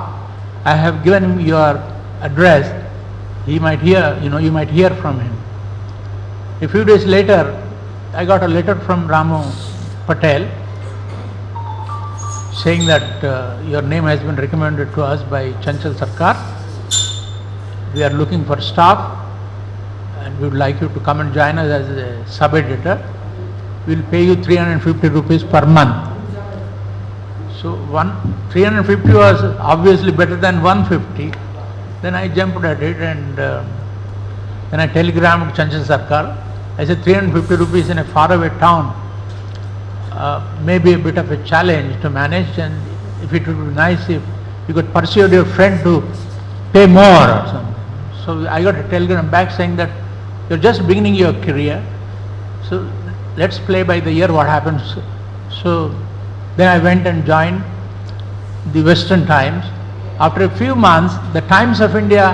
I have given him your address. He might hear, you might hear from him. A few days later, I got a letter from Ramo Patel saying that your name has been recommended to us by Chanchal Sarkar. We are looking for staff and we would like you to come and join us as a sub-editor. We will pay you 350 rupees per month. So 350 was obviously better than 150. Then I jumped at it and then I telegrammed Chanchal Sarkar. I said 350 rupees in a faraway town may be a bit of a challenge to manage, and if it would be nice if you could persuade your friend to pay more or something. So I got a telegram back saying that you're just beginning your career, so let's play by the ear what happens. So then I went and joined the Western Times. After a few months, the Times of India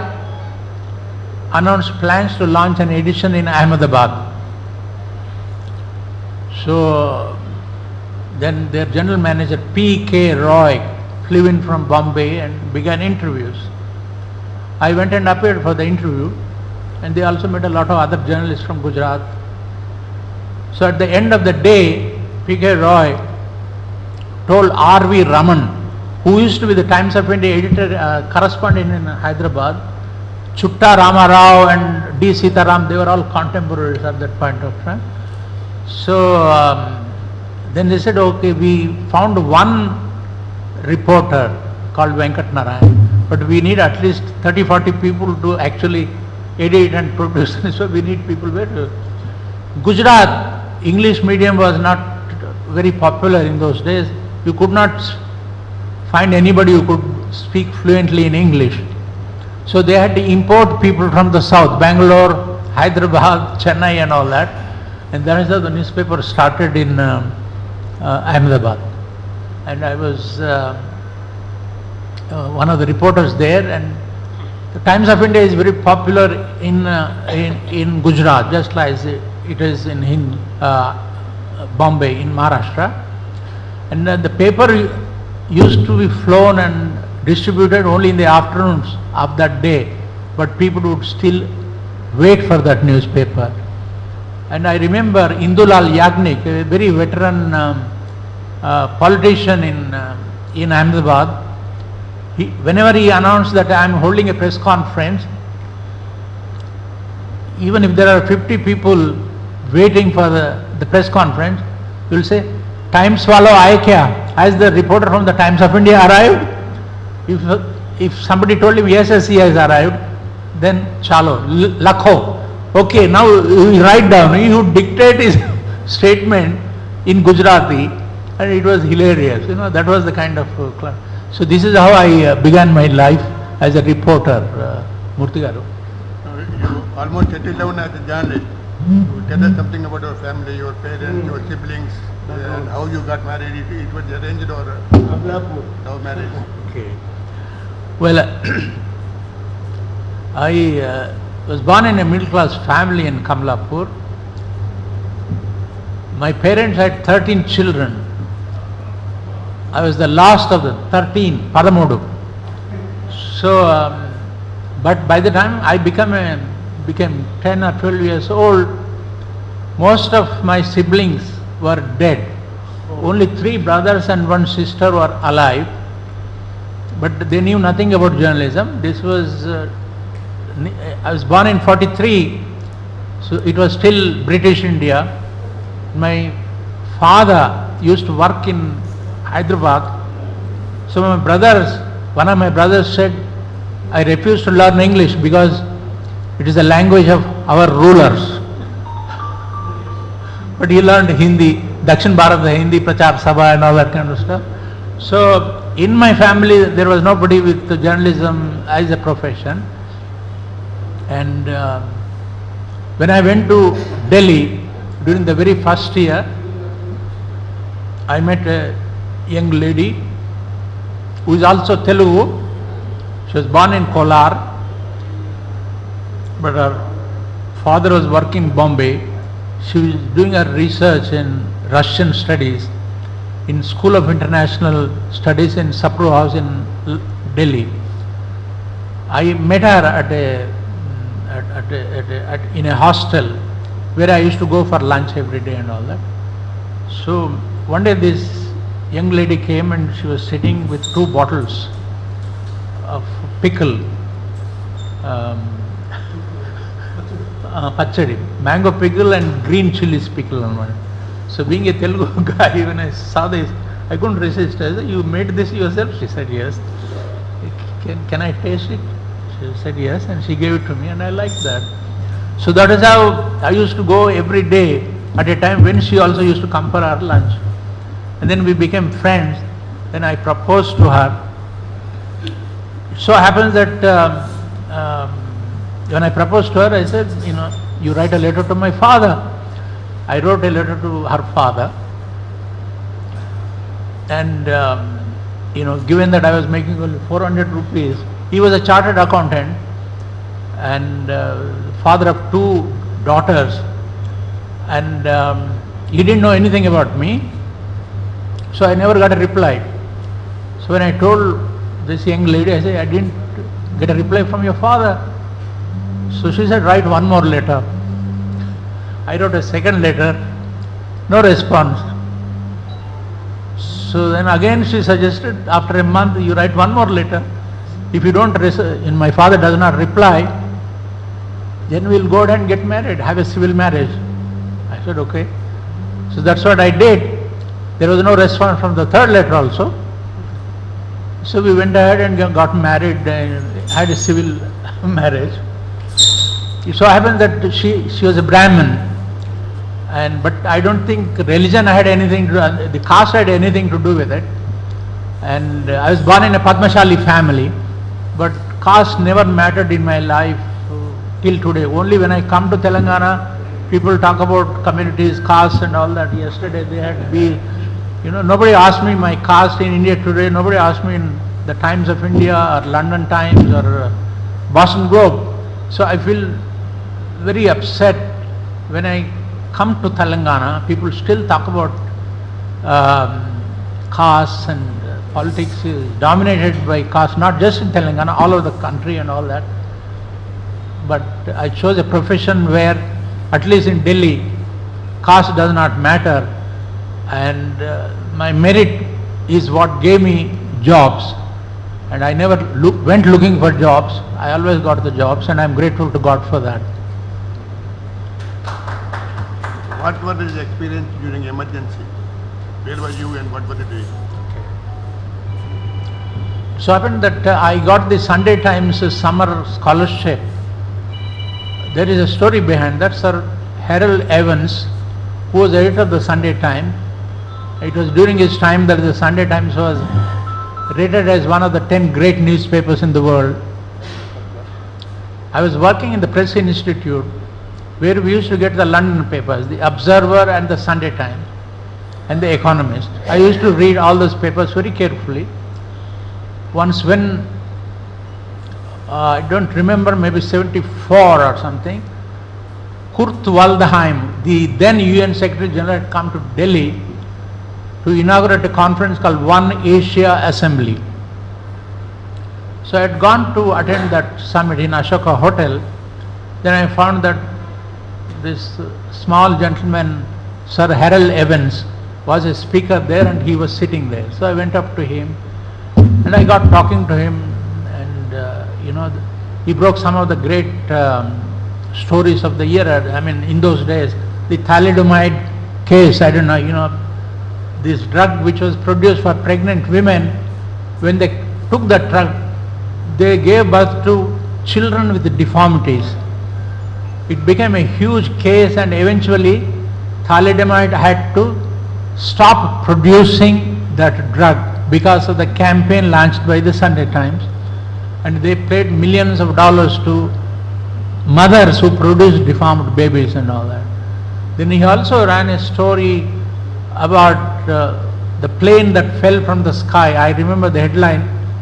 announced plans to launch an edition in Ahmedabad. So then their general manager P.K. Roy flew in from Bombay and began interviews. I went and appeared for the interview, and they also met a lot of other journalists from Gujarat. So at the end of the day, P.K. Roy told R.V. Raman, who used to be the Times of India editor, correspondent in Hyderabad, Chutta Ramarao and D. Sitaram, they were all contemporaries at that point of time. So then they said, okay, we found one reporter called Venkat Narayan, but we need at least 30-40 people to actually edit and produce. So we need people where Gujarat, English medium was not very popular in those days. You could not find anybody who could speak fluently in English. So they had to import people from the south, Bangalore, Hyderabad, Chennai and all that. And that is how the newspaper started in Ahmedabad. And I was one of the reporters there, and the Times of India is very popular in Gujarat, just like it is in Bombay, in Maharashtra. And the paper used to be flown and distributed only in the afternoons of that day, but people would still wait for that newspaper. And I remember Indulal Yagnik, a very veteran politician in Ahmedabad, whenever he announced that I am holding a press conference, even if there are 50 people waiting for the press conference, he will say, Times walo aaye kya? Has the reporter from the Times of India arrived? If somebody told him, yes, he has arrived, then chalo, lakho. Okay, now you write down, he would dictate his statement in Gujarati, and it was hilarious. That was the kind of class. So this is how I began my life as a reporter, Murthy Garu. You almost settled down as a journalist. Tell us something about your family, your parents, your siblings, and how you got married. It was arranged or love marriage? Okay. Well, I was born in a middle-class family in Kamlapur. My parents had 13 children. I was the last of the 13, Padamodu. So, but by the time I became 10 or 12 years old, most of my siblings were dead. Only 3 brothers and 1 sister were alive, but they knew nothing about journalism. This was, I was born in 43, so it was still British India. My father used to work in Hyderabad. So my brothers, one of my brothers said, I refuse to learn English because it is the language of our rulers. But he learned Hindi, Dakshin Bharat, the Hindi Prachar Sabha and all that kind of stuff. So in my family there was nobody with journalism as a profession. And when I went to Delhi during the very first year, I met a young lady who is also Telugu. She was born in Kolar, but her father was working in Bombay. She was doing her research in Russian studies in School of International Studies in Sapru House in Delhi. I met her in a hostel where I used to go for lunch every day and all that. So one day this young lady came and she was sitting with 2 bottles of pickle, pachadi, mango pickle and green chilies pickle on one. So being a Telugu guy, when I saw this, I couldn't resist. I said, you made this yourself? She said, yes. Can I taste it? She said, yes, and she gave it to me and I liked that. So that is how I used to go every day at a time when she also used to come for our lunch. And then we became friends. Then I proposed to her. It so happens that when I proposed to her, I said, you write a letter to my father. I wrote a letter to her father. And, given that I was making only 400 rupees, he was a chartered accountant and father of 2 daughters, and he didn't know anything about me, so I never got a reply. So when I told this young lady, I said, I didn't get a reply from your father. So she said, write one more letter. I wrote a second letter, no response. So then again she suggested, after a month, you write one more letter. If you don't, my father does not reply, then we'll go ahead and get married, have a civil marriage. I said, okay. So that's what I did. There was no response from the third letter also. So we went ahead and got married and had a civil marriage. It so happened that she was a Brahmin. But I don't think religion had anything to do, the caste had anything to do with it. And I was born in a Padmashali family, but caste never mattered in my life till today. Only when I come to Telangana, people talk about communities, caste and all that. Yesterday they had nobody asked me my caste in India today, nobody asked me in the Times of India or London Times or Boston Globe. So I feel very upset when I come to Telangana. People still talk about caste, and politics is dominated by caste, not just in Telangana, all over the country and all that. But I chose a profession where, at least in Delhi, caste does not matter, and my merit is what gave me jobs. And I never went looking for jobs. I always got the jobs, and I'm grateful to God for that. What was his experience during emergency? Where were you and what were you doing? So happened that I got the Sunday Times summer scholarship. There is a story behind that. Sir Harold Evans, who was editor of the Sunday Times, it was during his time that the Sunday Times was rated as one of the 10 great newspapers in the world. I was working in the Press Institute, where we used to get the London papers, the Observer and the Sunday Times and the Economist. I used to read all those papers very carefully. Once when, I don't remember, maybe 74 or something, Kurt Waldheim, the then UN Secretary General, had come to Delhi to inaugurate a conference called One Asia Assembly. So I had gone to attend that summit in Ashoka Hotel. Then I found that this small gentleman, Sir Harold Evans, was a speaker there, and he was sitting there. So I went up to him and I got talking to him, and he broke some of the great stories of the year. I mean, in those days, the thalidomide case, I don't know, this drug which was produced for pregnant women, when they took that drug, they gave birth to children with deformities. It became a huge case, and eventually thalidomide had to stop producing that drug because of the campaign launched by the Sunday Times, and they paid millions of dollars to mothers who produced deformed babies and all that. Then he also ran a story about the plane that fell from the sky. I remember the headline.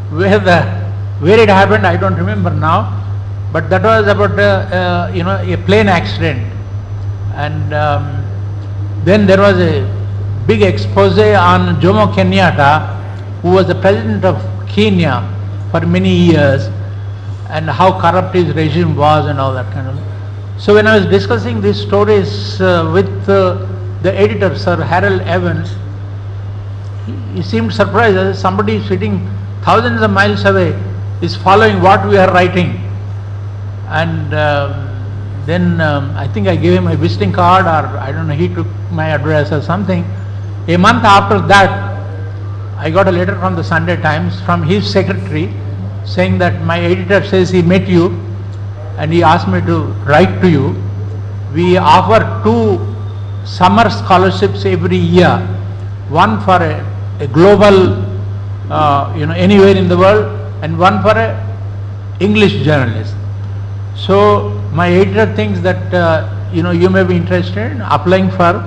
Where it happened, I don't remember now, but that was about a plane accident. And then there was a big expose on Jomo Kenyatta, who was the president of Kenya for many years, and how corrupt his regime was and all that kind of. So when I was discussing these stories with the editor, Sir Harold Evans, he seemed surprised. As somebody sitting thousands of miles away is following what we are writing. And then I think I gave him a visiting card, or I don't know, he took my address or something. A month after that, I got a letter from the Sunday Times from his secretary saying that my editor says he met you and he asked me to write to you. We offer 2 summer scholarships every year, one for a global anywhere in the world, and one for a English journalist. So my editor thinks that you may be interested in applying for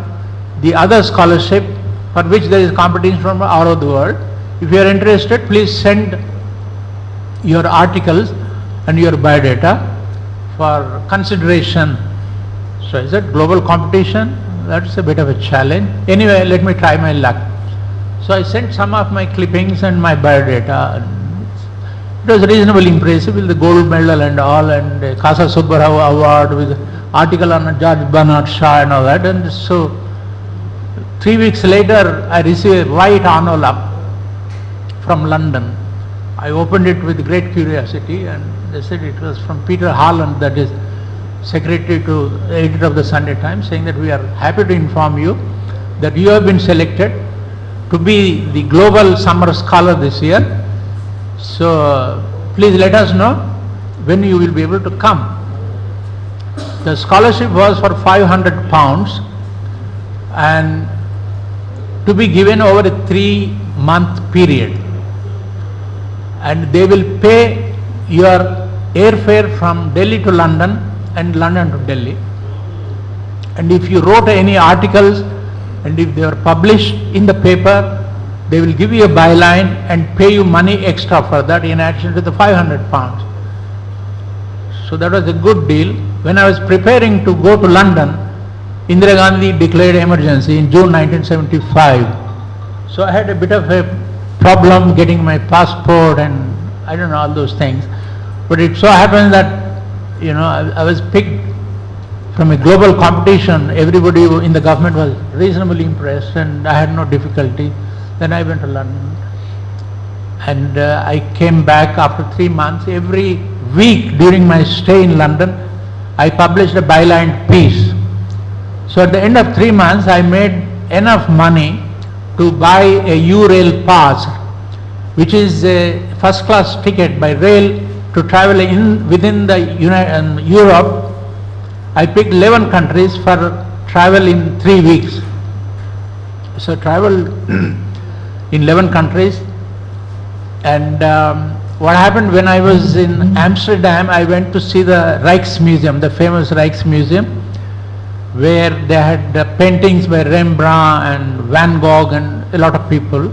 the other scholarship for which there is competition from all over the world. If you are interested, please send your articles and your biodata for consideration. So I said, global competition, that's a bit of a challenge. Anyway, let me try my luck. So I sent some of my clippings and my biodata. It was reasonably impressive with the gold medal and all, and Kasa Subbarao award with article on George Bernard Shaw and all that. And so 3 weeks later, I received a white envelope from London. I opened it with great curiosity, and they said it was from Peter Harland, that is secretary to the editor of the Sunday Times, saying that we are happy to inform you that you have been selected to be the global summer scholar this year. So please let us know when you will be able to come. The scholarship was for £500 and to be given over a 3-month period, and they will pay your airfare from Delhi to London and London to Delhi. And if you wrote any articles and if they are published in the paper, they will give you a byline and pay you money extra for that in addition to the £500. So that was a good deal. When I was preparing to go to London, Indira Gandhi declared emergency in June 1975. So I had a bit of a problem getting my passport and I don't know, all those things. But it so happened that I was picked from a global competition. Everybody in the government was reasonably impressed and I had no difficulty. Then I went to London and I came back after 3 months. Every week during my stay in London, I published a byline piece. So at the end of 3 months, I made enough money to buy a U-Rail pass, which is a first-class ticket by rail to travel within the Europe. I picked 11 countries for travel in 3 weeks. So traveled in 11 countries. And what happened when I was in Amsterdam, I went to see the Rijksmuseum, the famous Rijksmuseum, where they had paintings by Rembrandt and Van Gogh and a lot of people.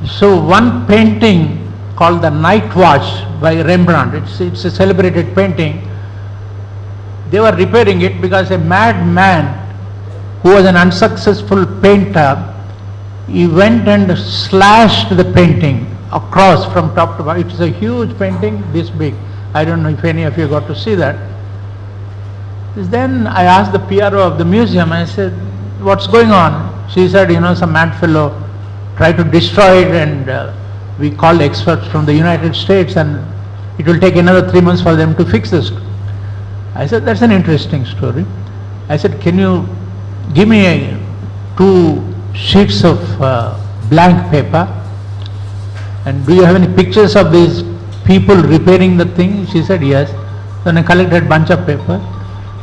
So one painting called The Night Watch by Rembrandt, it's a celebrated painting. They were repairing it because a madman who was an unsuccessful painter, he went and slashed the painting across from top to bottom. It's a huge painting this big. I don't know if any of you got to see that. Then I asked the PRO of the museum, I said, what's going on? She said, some mad fellow tried to destroy it and we called experts from the United States and it will take another 3 months for them to fix this. I said, that's an interesting story. I said, can you give me 2 sheets of blank paper, and do you have any pictures of these people repairing the thing? She said yes. Then I collected a bunch of paper.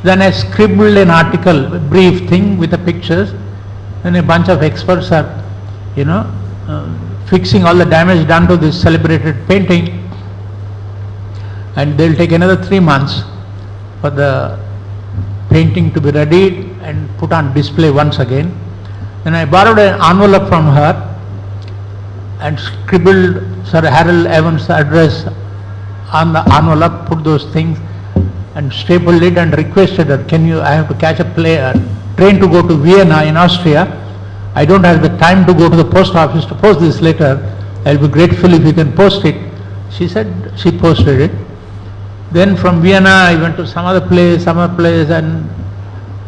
Then I scribbled an article, a brief thing with the pictures. Then a bunch of experts are, fixing all the damage done to this celebrated painting, and they'll take another 3 months for the painting to be readied and put on display once again. Then I borrowed an envelope from her and scribbled Sir Harold Evans' address on the envelope, put those things and stapled it and requested her, I have to catch a train to go to Vienna in Austria. I don't have the time to go to the post office to post this letter. I'll be grateful if you can post it. She said she posted it. Then from Vienna I went to some other place, and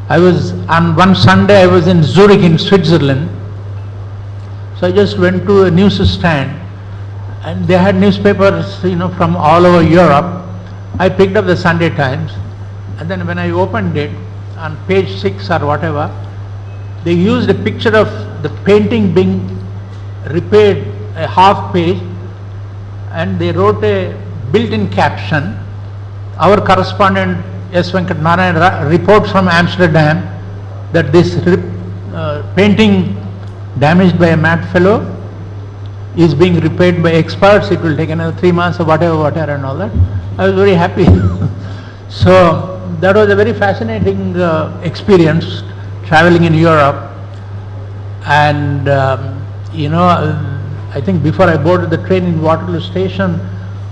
I was, on one Sunday I was in Zurich in Switzerland. So I just went to a news stand and they had newspapers, from all over Europe. I picked up the Sunday Times, and then when I opened it, on page 6 or whatever, they used a picture of the painting being repaired, a half page, and they wrote a built-in caption. Our correspondent S. Venkat Narayan reports from Amsterdam that this painting damaged by a mad fellow is being repaid by experts, it will take another 3 months or whatever and all that. I was very happy. So that was a very fascinating experience, traveling in Europe. And I think before I boarded the train in Waterloo Station,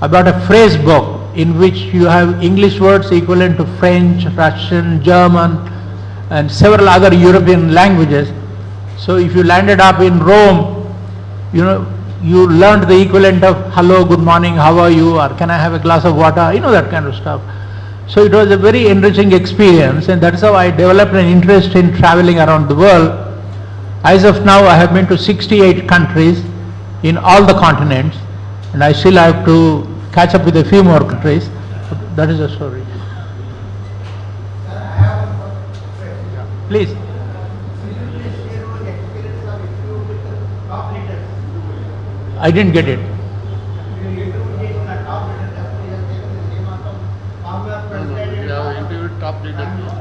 I bought a phrase book in which you have English words equivalent to French, Russian, German, and several other European languages. So if you landed up in Rome, you learned the equivalent of hello, good morning, how are you, or can I have a glass of water, that kind of stuff. So it was a very enriching experience, and that's how I developed an interest in traveling around the world. As of now, I have been to 68 countries in all the continents, and I still have to catch up with a few more countries. That is the story. Please. I didn't get it.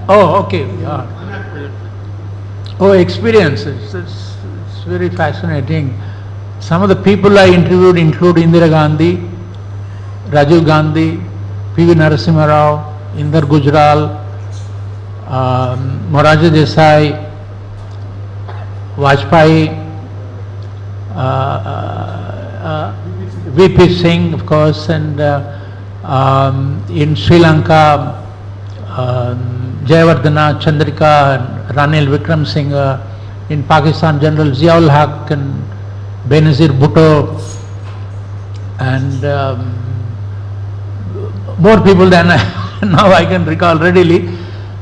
Oh, okay. Yeah. Oh, experiences. It's very fascinating. Some of the people I interviewed include Indira Gandhi, Rajiv Gandhi, P.V. Narasimha Rao, Inder Gujral, Morarji Desai, Vajpayee, V.P. Singh, of course, and in Sri Lanka, Jayawardena, Chandrika, and Ranil Wickremesinghe, in Pakistan, General Ziaul Haq and Benazir Bhutto, and more people than now I can recall readily.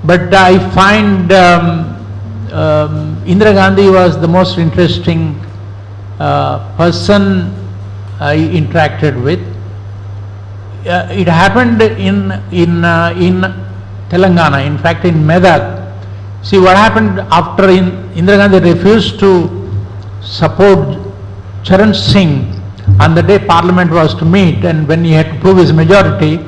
But I find Indira Gandhi was the most interesting person I interacted with. It happened in Telangana, in fact in Medak. See what happened after Indira Gandhi refused to support Charan Singh on the day Parliament was to meet, and when he had to prove his majority,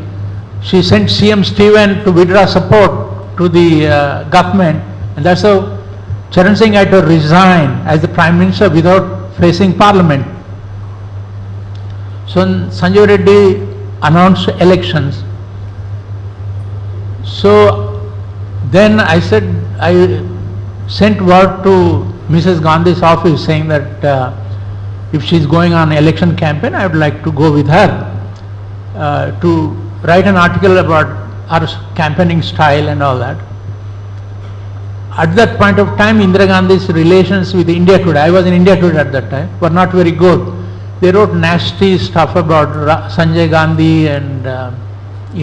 she sent CM Stephen to withdraw support to the government, and that's how Charan Singh had to resign as the Prime Minister without facing Parliament. So Sanjay Reddy announced elections. So then I sent word to Mrs. Gandhi's office saying that if she's going on election campaign, I would like to go with her to write an article about her campaigning style and all that. At that point of time, Indira Gandhi's relations with India Today, I was in India Today at that time, were not very good. They wrote nasty stuff about Sanjay Gandhi and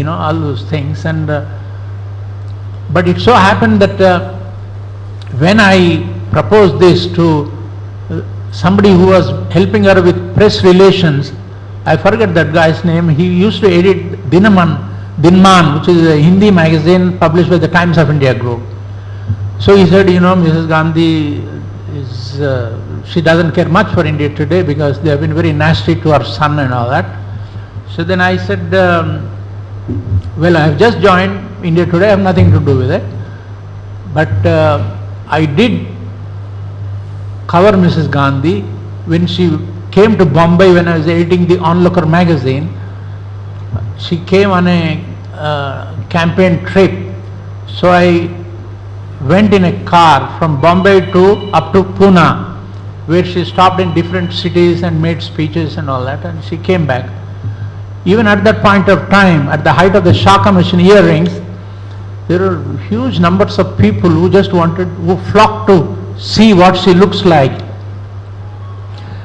all those things. And but it so happened that when I proposed this to somebody who was helping her with press relations, I forget that guy's name. He used to edit Dinman, which is a Hindi magazine published by the Times of India Group. So he said, Mrs. Gandhi is, she doesn't care much for India Today because they have been very nasty to her son and all that. So then I said, well, I have just joined India Today, I have nothing to do with it. But I did cover Mrs. Gandhi when she came to Bombay when I was editing the Onlooker magazine. She came on a campaign trip. So I went in a car from Bombay up to Pune, where she stopped in different cities and made speeches and all that, and she came back. Even at that point of time, at the height of the Shah Commission hearings, there were huge numbers of people who flocked to see what she looks like.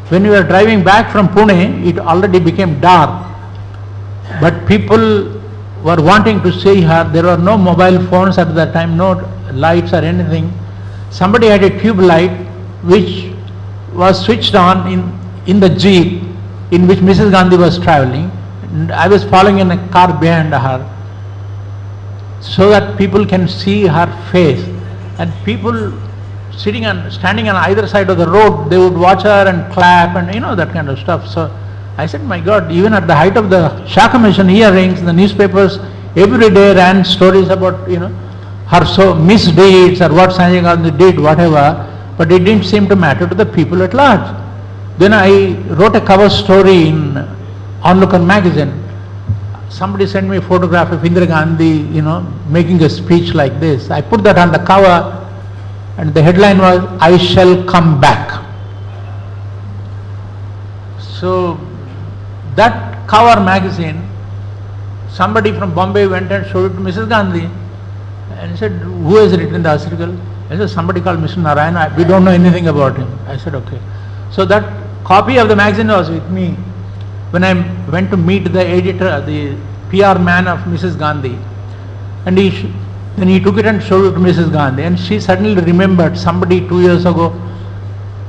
When we were driving back from Pune, it already became dark, but people were wanting to see her. There were no mobile phones at that time, no lights or anything. Somebody had a tube light which was switched on in the Jeep in which Mrs. Gandhi was traveling. And I was following in a car behind her so that people can see her face. And people standing on either side of the road, they would watch her and clap and that kind of stuff. So I said, my God, even at the height of the Shah Commission hearings, the newspapers every day ran stories about her misdeeds or what Sanjay Gandhi did, whatever, but it didn't seem to matter to the people at large. Then I wrote a cover story in Onlooker magazine. Somebody sent me a photograph of Indira Gandhi, making a speech like this. I put that on the cover, and the headline was, "I shall come back." So that cover magazine, somebody from Bombay went and showed it to Mrs. Gandhi and said, "Who has written the article?" I said, "Somebody called Mr. Narayan, we don't know anything about him." I said, "Okay." So that copy of the magazine was with me when I went to meet the editor, the PR man of Mrs. Gandhi. And then he took it and showed it to Mrs. Gandhi, and she suddenly remembered somebody 2 years ago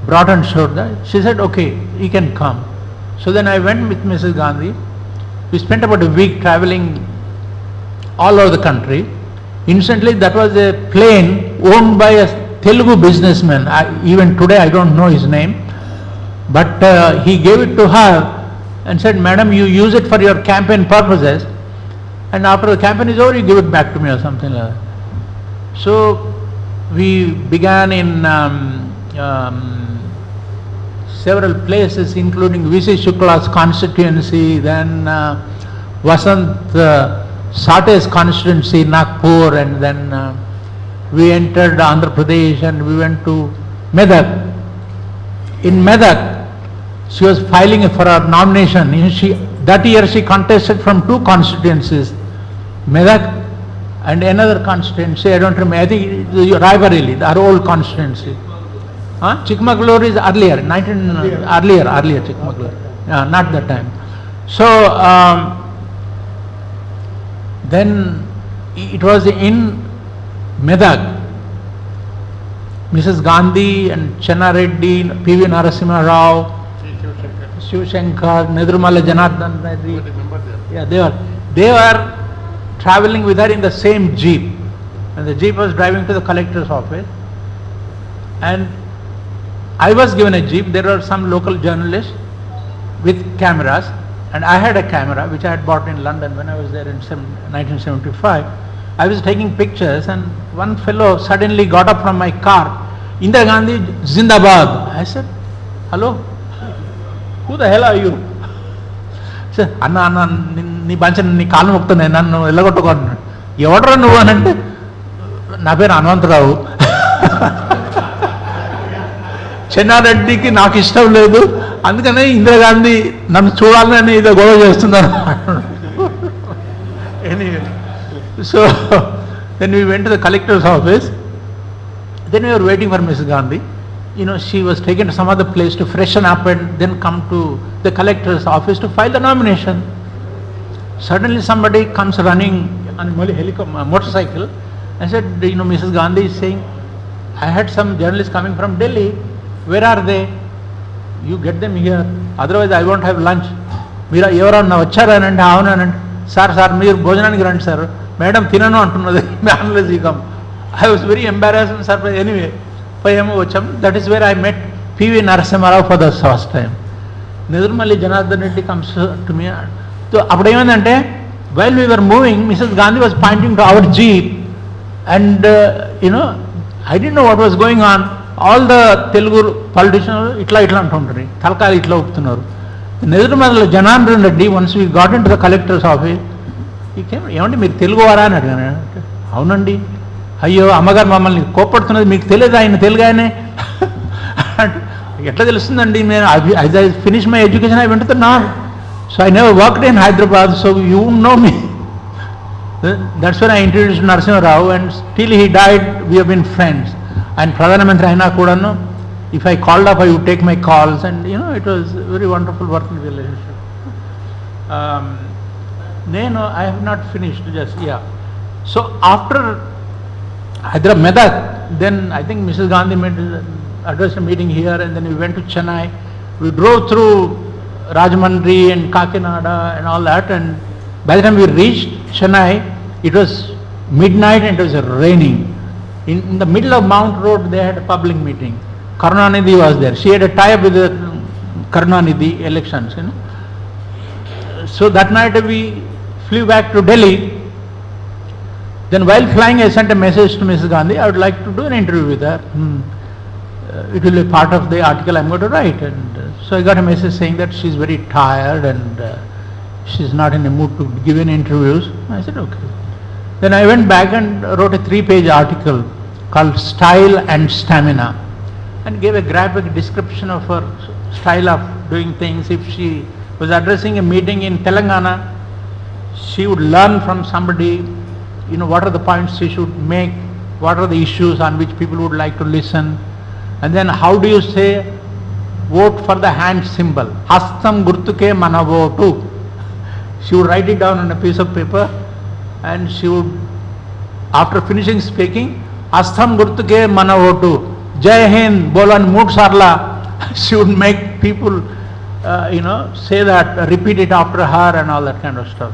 brought and showed that. She said, "Okay, he can come." So then I went with Mrs. Gandhi. We spent about a week traveling all over the country. Incidentally, that was a plane owned by a Telugu businessman. Even today I don't know his name. But he gave it to her and said, "Madam, you use it for your campaign purposes, and after the campaign is over, you give it back to me," or something like that. So we began in several places, including V.C. Shukla's constituency, then Vasant Sate's constituency, Nagpur, and then we entered Andhra Pradesh and we went to Medak. In Medak, she was filing for her nomination. That year she contested from 2 constituencies, Medak and another constituency, I don't remember, I think Raebareli, our old constituency. Chikmagalur is earlier, earlier Chikmagalur, not that time. So then it was in Medak. Mrs. Gandhi and Channa Reddy, P.V. Narasimha Rao, Shiv Shankar, Nedrumala Janardhan Reddy. Yeah, they were traveling with her in the same jeep, and the jeep was driving to the collector's office, and I was given a jeep. There were some local journalists with cameras, and I had a camera which I had bought in London when I was there in 1975. I was taking pictures, and one fellow suddenly got up from my car, "Indira Gandhi Zindabad." I said, "Hello, who the hell are you?" He said, "Anna, నీ బంచని నీ కాళ్ళు మొక్కుతున్నాయి, నన్ను వెళ్ళగొట్టుకోండి." "ఎవడరా నువ్వు?" అని అంటే, "నా పేరు హనుమంతరావు. చెన్నారెడ్డికి నాకు ఇష్టం లేదు, అందుకనే ఇందిరాగాంధీ నన్ను చూడాలని ఏదో గొడవ చేస్తున్నారు." Anyway, so then we went to the collector's office. Then we were waiting for Mrs. Gandhi. She was taken to some other place to freshen up and then come to the collector's office to file the nomination. Suddenly somebody comes running on a motorcycle and said, "Mrs. Gandhi is saying, I had some journalists coming from Delhi. Where are they? You get them here. Otherwise I won't have lunch." "మీరు ఎవరన్నా వచ్చారనంటే?" "అవునంటే." Sir మీరు భోజనానికి రండి sir." "Madam తినను అంటున్నది." "Unless you come." I was very embarrassed and surprised. Anyway, పోయాము, వచ్చాము. That is where I met P.V. Narasimha Rao for the first time. Nedrumala Janardhan Reddy comes to me. So అప్పుడు ఏమైందంటే, while we were moving, Mrs. Gandhi was pointing to our jeep, and I didn't know what was going on. All the Telugu politicians ఇట్లా అంటుంటారు, తలకాయలు ఇట్లా ఊపుతున్నారు. Nedrumala Janardhan Reddy, once we got into the collector's office, he came, "ఏమండి మీరు తెలుగు వారా?" అని అడిగాను. "అవునండి." "అయ్యో అమ్మగారు మమ్మల్ని కోప్పడుతున్నది, మీకు తెలియదు ఆయన తెలుగు ఆయనే?" "ఎట్లా తెలుస్తుందండి, నేను as I finished my education I went to the north, so I never worked in Hyderabad, so you won't know me." That's when I introduced Narasimha Rao, and till he died we have been friends. And Pradhana Mantri అయినా కూడాను, if I called up, I would take my calls, and it was a very wonderful working relationship. I have not finished, just so after Hyderabad, Medak, then I think Mrs. Gandhi addressed a meeting here, and then we went to Chennai. We drove through Rajahmundry and Kakinada and all that, and by the time we reached Chennai, it was midnight and it was raining. In the middle of Mount Road, they had a public meeting. Karunanidhi was there. She had a tie-up with the Karunanidhi elections. So that night we flew back to Delhi. Then while flying, I sent a message to Mrs. Gandhi. I would like to do an interview with her. it will be part of the article I'm going to write. And so I got a message saying that she's very tired and she's not in a mood to give any interviews. I said, okay. Then I went back and wrote a 3-page article called Style and Stamina, and gave a graphic description of her style of doing things. If she was addressing a meeting in Telangana, she would learn from somebody, what are the points she should make, what are the issues on which people would like to listen, and then how do you say vote for the hand symbol, Hastam Gurtuke Mana Votu. She would write it down on a piece of paper, and she would, after finishing speaking, Hastam Gurtuke Mana Votu, Jai Hind, Bolan Mood Sarla, she would make people, say that, repeat it after her and all that kind of stuff.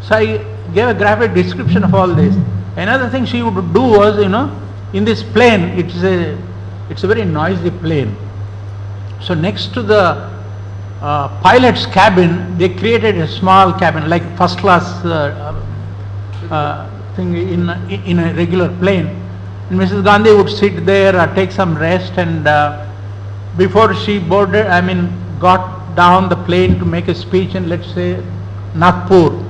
So I gave a graphic description of all this. Another thing she would do was, in this plane, it's a very noisy plane. So next to the pilot's cabin, they created a small cabin, like first class thing in a regular plane. And Mrs. Gandhi would sit there, take some rest, and before she got down the plane to make a speech in, let's say, Nagpur,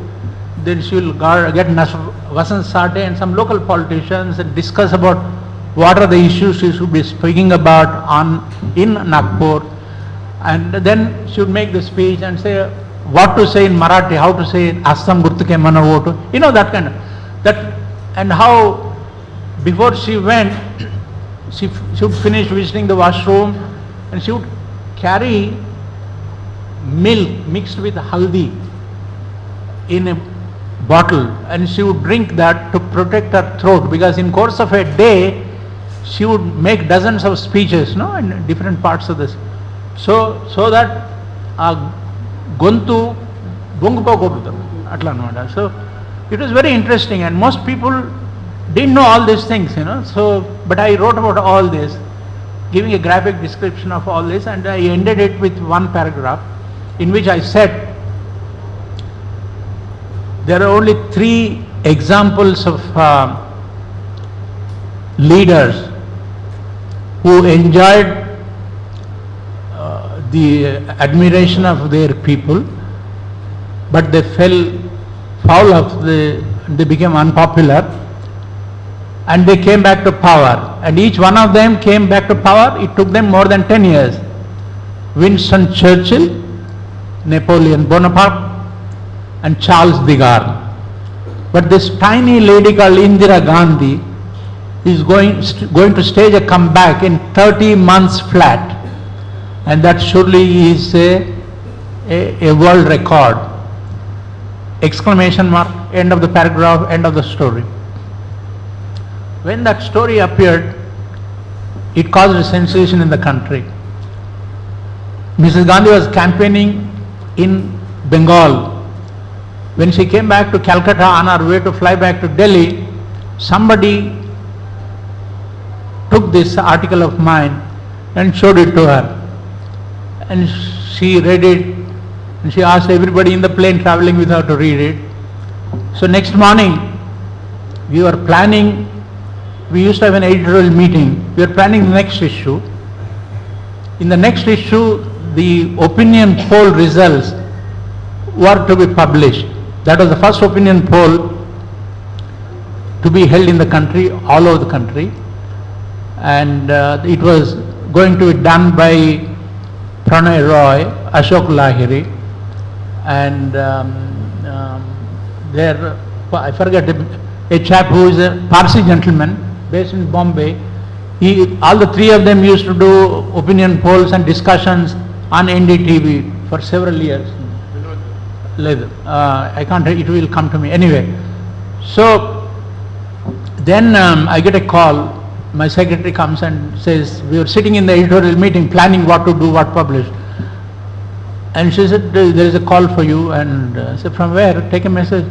then she will get Vasant Sate and some local politicians and discuss about what are the issues she should be speaking about in Nagpur. And then she would make the speech and say what to say in Marathi, how to say Asam Gurtuke Mana Votu, that kind of, and how before she went, she would finish visiting the washroom, and she would carry milk mixed with haldi in a bottle, and she would drink that to protect her throat, because in course of a day she would make dozens of speeches in different parts of this, so that gontu bongupokodu atla anamata. So it was very interesting, and most people didn't know all these things, but I wrote about all this, giving a graphic description of all this, and I ended it with one paragraph in which I said there are only 3 examples of leaders who enjoyed the admiration of their people, but they fell foul of they became unpopular, and they came back to power, and each one of them came back to power. It took them more than 10 years. Winston Churchill, Napoleon Bonaparte, and Charles de Gaulle. But this tiny lady called Indira Gandhi is going to stage a comeback in 30 months flat, and that surely is a world record. Exclamation mark, end of the paragraph, end of the story. When that story appeared, it caused a sensation in the country. Mrs. Gandhi was campaigning in Bengal. When she came back to Calcutta on her way to fly back to Delhi, somebody took this article of mine and showed it to her. And she read it, and she asked everybody in the plane traveling with her to read it. So next morning, we were planning, we used to have an editorial meeting, we were planning the next issue. In the next issue, the opinion poll results were to be published. That was the first opinion poll to be held in the country, all over the country, and it was going to be done by Pranay Roy, Ashok Lahiri, and there, I forget, a chap who is a Parsi gentleman based in Bombay. All the 3 of them used to do opinion polls and discussions on NDTV for several years. I can't, it will come to me. Anyway, so then I get a call. My secretary comes and says, we were sitting in the editorial meeting planning what to do, what publish. And she said, there is a call for you. And I said, from where? Take a message.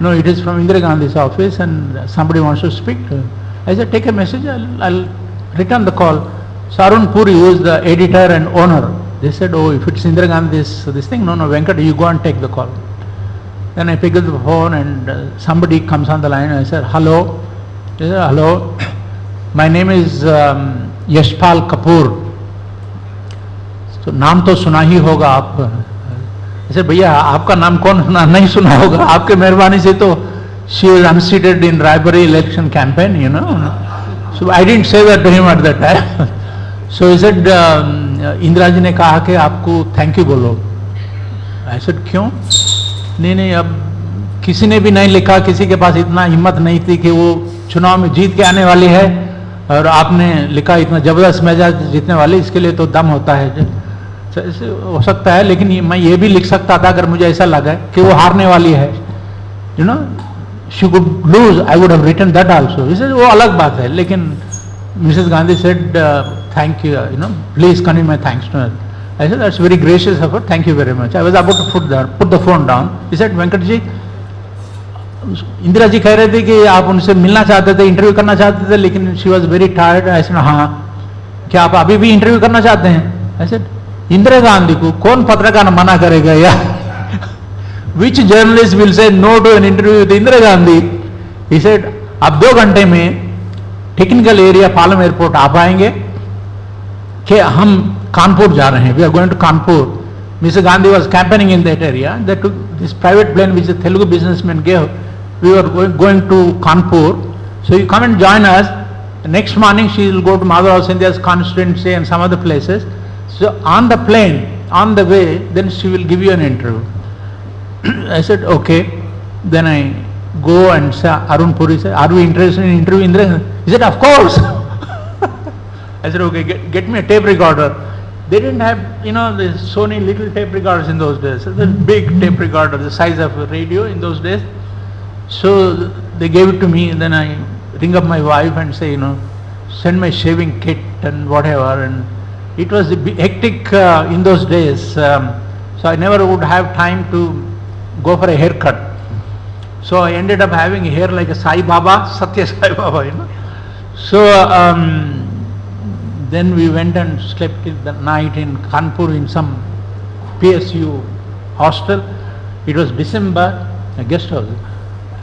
No, it is from Indira Gandhi's office and somebody wants to speak to him. I said, take a message, I'll return the call. So Arun Puri, who is the editor and owner, they said, oh, if it's Indira Gandhi's this thing, no, Venkat, you go and take the call. Then I picked up the phone and somebody comes on the line and I said, hello. They said, hello, my name is Yashpal Kapoor, तो नाम तो सुना ही होगा आप। ऐसे भैया आपका नाम कौन सुना नहीं सुना होगा, आपके मेहरबानी से तो she was unseated in Raebareli election campaign, you know. So I didn't say that to him at that time. So he said, Indira ji ने कहा कि आपको थैंक यू बोलो। I said क्यों? नहीं, अब किसी ने भी नहीं लिखा, किसी के पास इतना हिम्मत नहीं थी कि वो चुनाव में जीत के आने वाली है, और आपने लिखा इतना जबरदस्त मैच जीतने वाली, इसके लिए तो दम होता है। ऐसे हो सकता है, लेकिन मैं ये भी लिख सकता था अगर मुझे ऐसा लगा कि वो हारने वाली है, you know, she could lose, I would have written that also. वो अलग बात है, लेकिन Mrs Gandhi said thank you, you know, please convey my thanks to her. I said, that's very gracious of her, thank you very much. I was about to put the phone down. He said, Venkat ji, Indira ji कह रहे थे कि आप उनसे मिलना चाहते थे, interview करना चाहते थे, लेकिन she was very tired. I said, हाँ, क्या आप अभी भी इंटरव्यू करना चाहते हैं? I said, इंदिरा गांधी को कौन पत्रकार मना करेगा यार? Which journalist will say no to an interview with Indira Gandhi? He said, आप 2 घंटे में टेक्निकल एरिया पालम एयरपोर्ट आ पाएंगे कि हम कानपुर जा रहे हैं, we are going to Kanpur. Mrs Gandhi was campaigning in that area, that this private plane which the Telugu businessman gave, we are going to Kanpur, so you come and join us. Next morning she will go to Madhav Scindia's constituency and some other places. So on the plane, on the way, then she will give you an interview. I said, okay. Then I go and say, Arun Puri said, are we interested in interviewing Indira? He said, of course. I said, okay, get me a tape recorder. They didn't have, you know, the Sony little tape recorders in those days. So the big tape recorder, the size of a radio in those days. So they gave it to me, and then I ring up my wife and say, you know, send my shaving kit and whatever. And it was hectic in those days. So I never would have time to go for a haircut. So I ended up having hair like a Sai Baba, Satya Sai Baba, you know. So then we went and slept in the night in Kanpur in some PSU hostel. It was December, a guest house,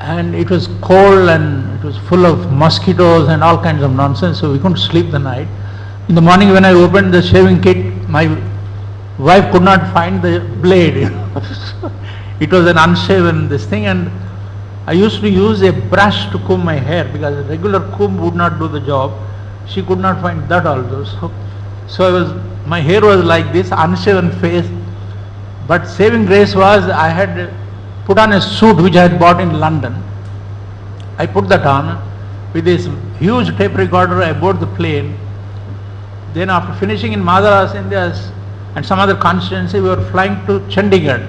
and it was cold and it was full of mosquitoes and all kinds of nonsense, so we couldn't sleep the night. In the morning when I opened the shaving kit, my wife could not find the blade. You know. It was an unshaven this thing, and I used to use a brush to comb my hair because a regular comb would not do the job. She could not find that also. So my hair was like this, unshaven face. But saving grace was I had put on a suit which I had bought in London. I put that on with this huge tape recorder. I board the plane. Then after finishing in Madras, India's and some other constituency, we were flying to Chandigarh.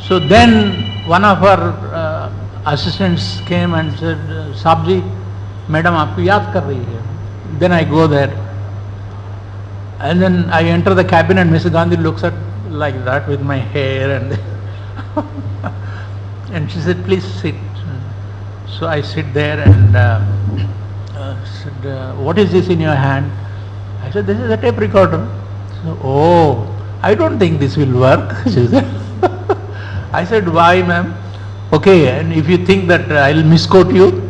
So then one of our assistants came and said, Sabji, Madam आपको याद कर रही है. Then I go there, and then I enter the cabin, and Mrs. Gandhi looks at like that with my hair, and she said, please sit. So I sit there and said, what is this in your hand? I said, this is a tape recorder. So, oh, I don't think this will work, she said. I said, why, ma'am? Okay, and if you think that I'll misquote you,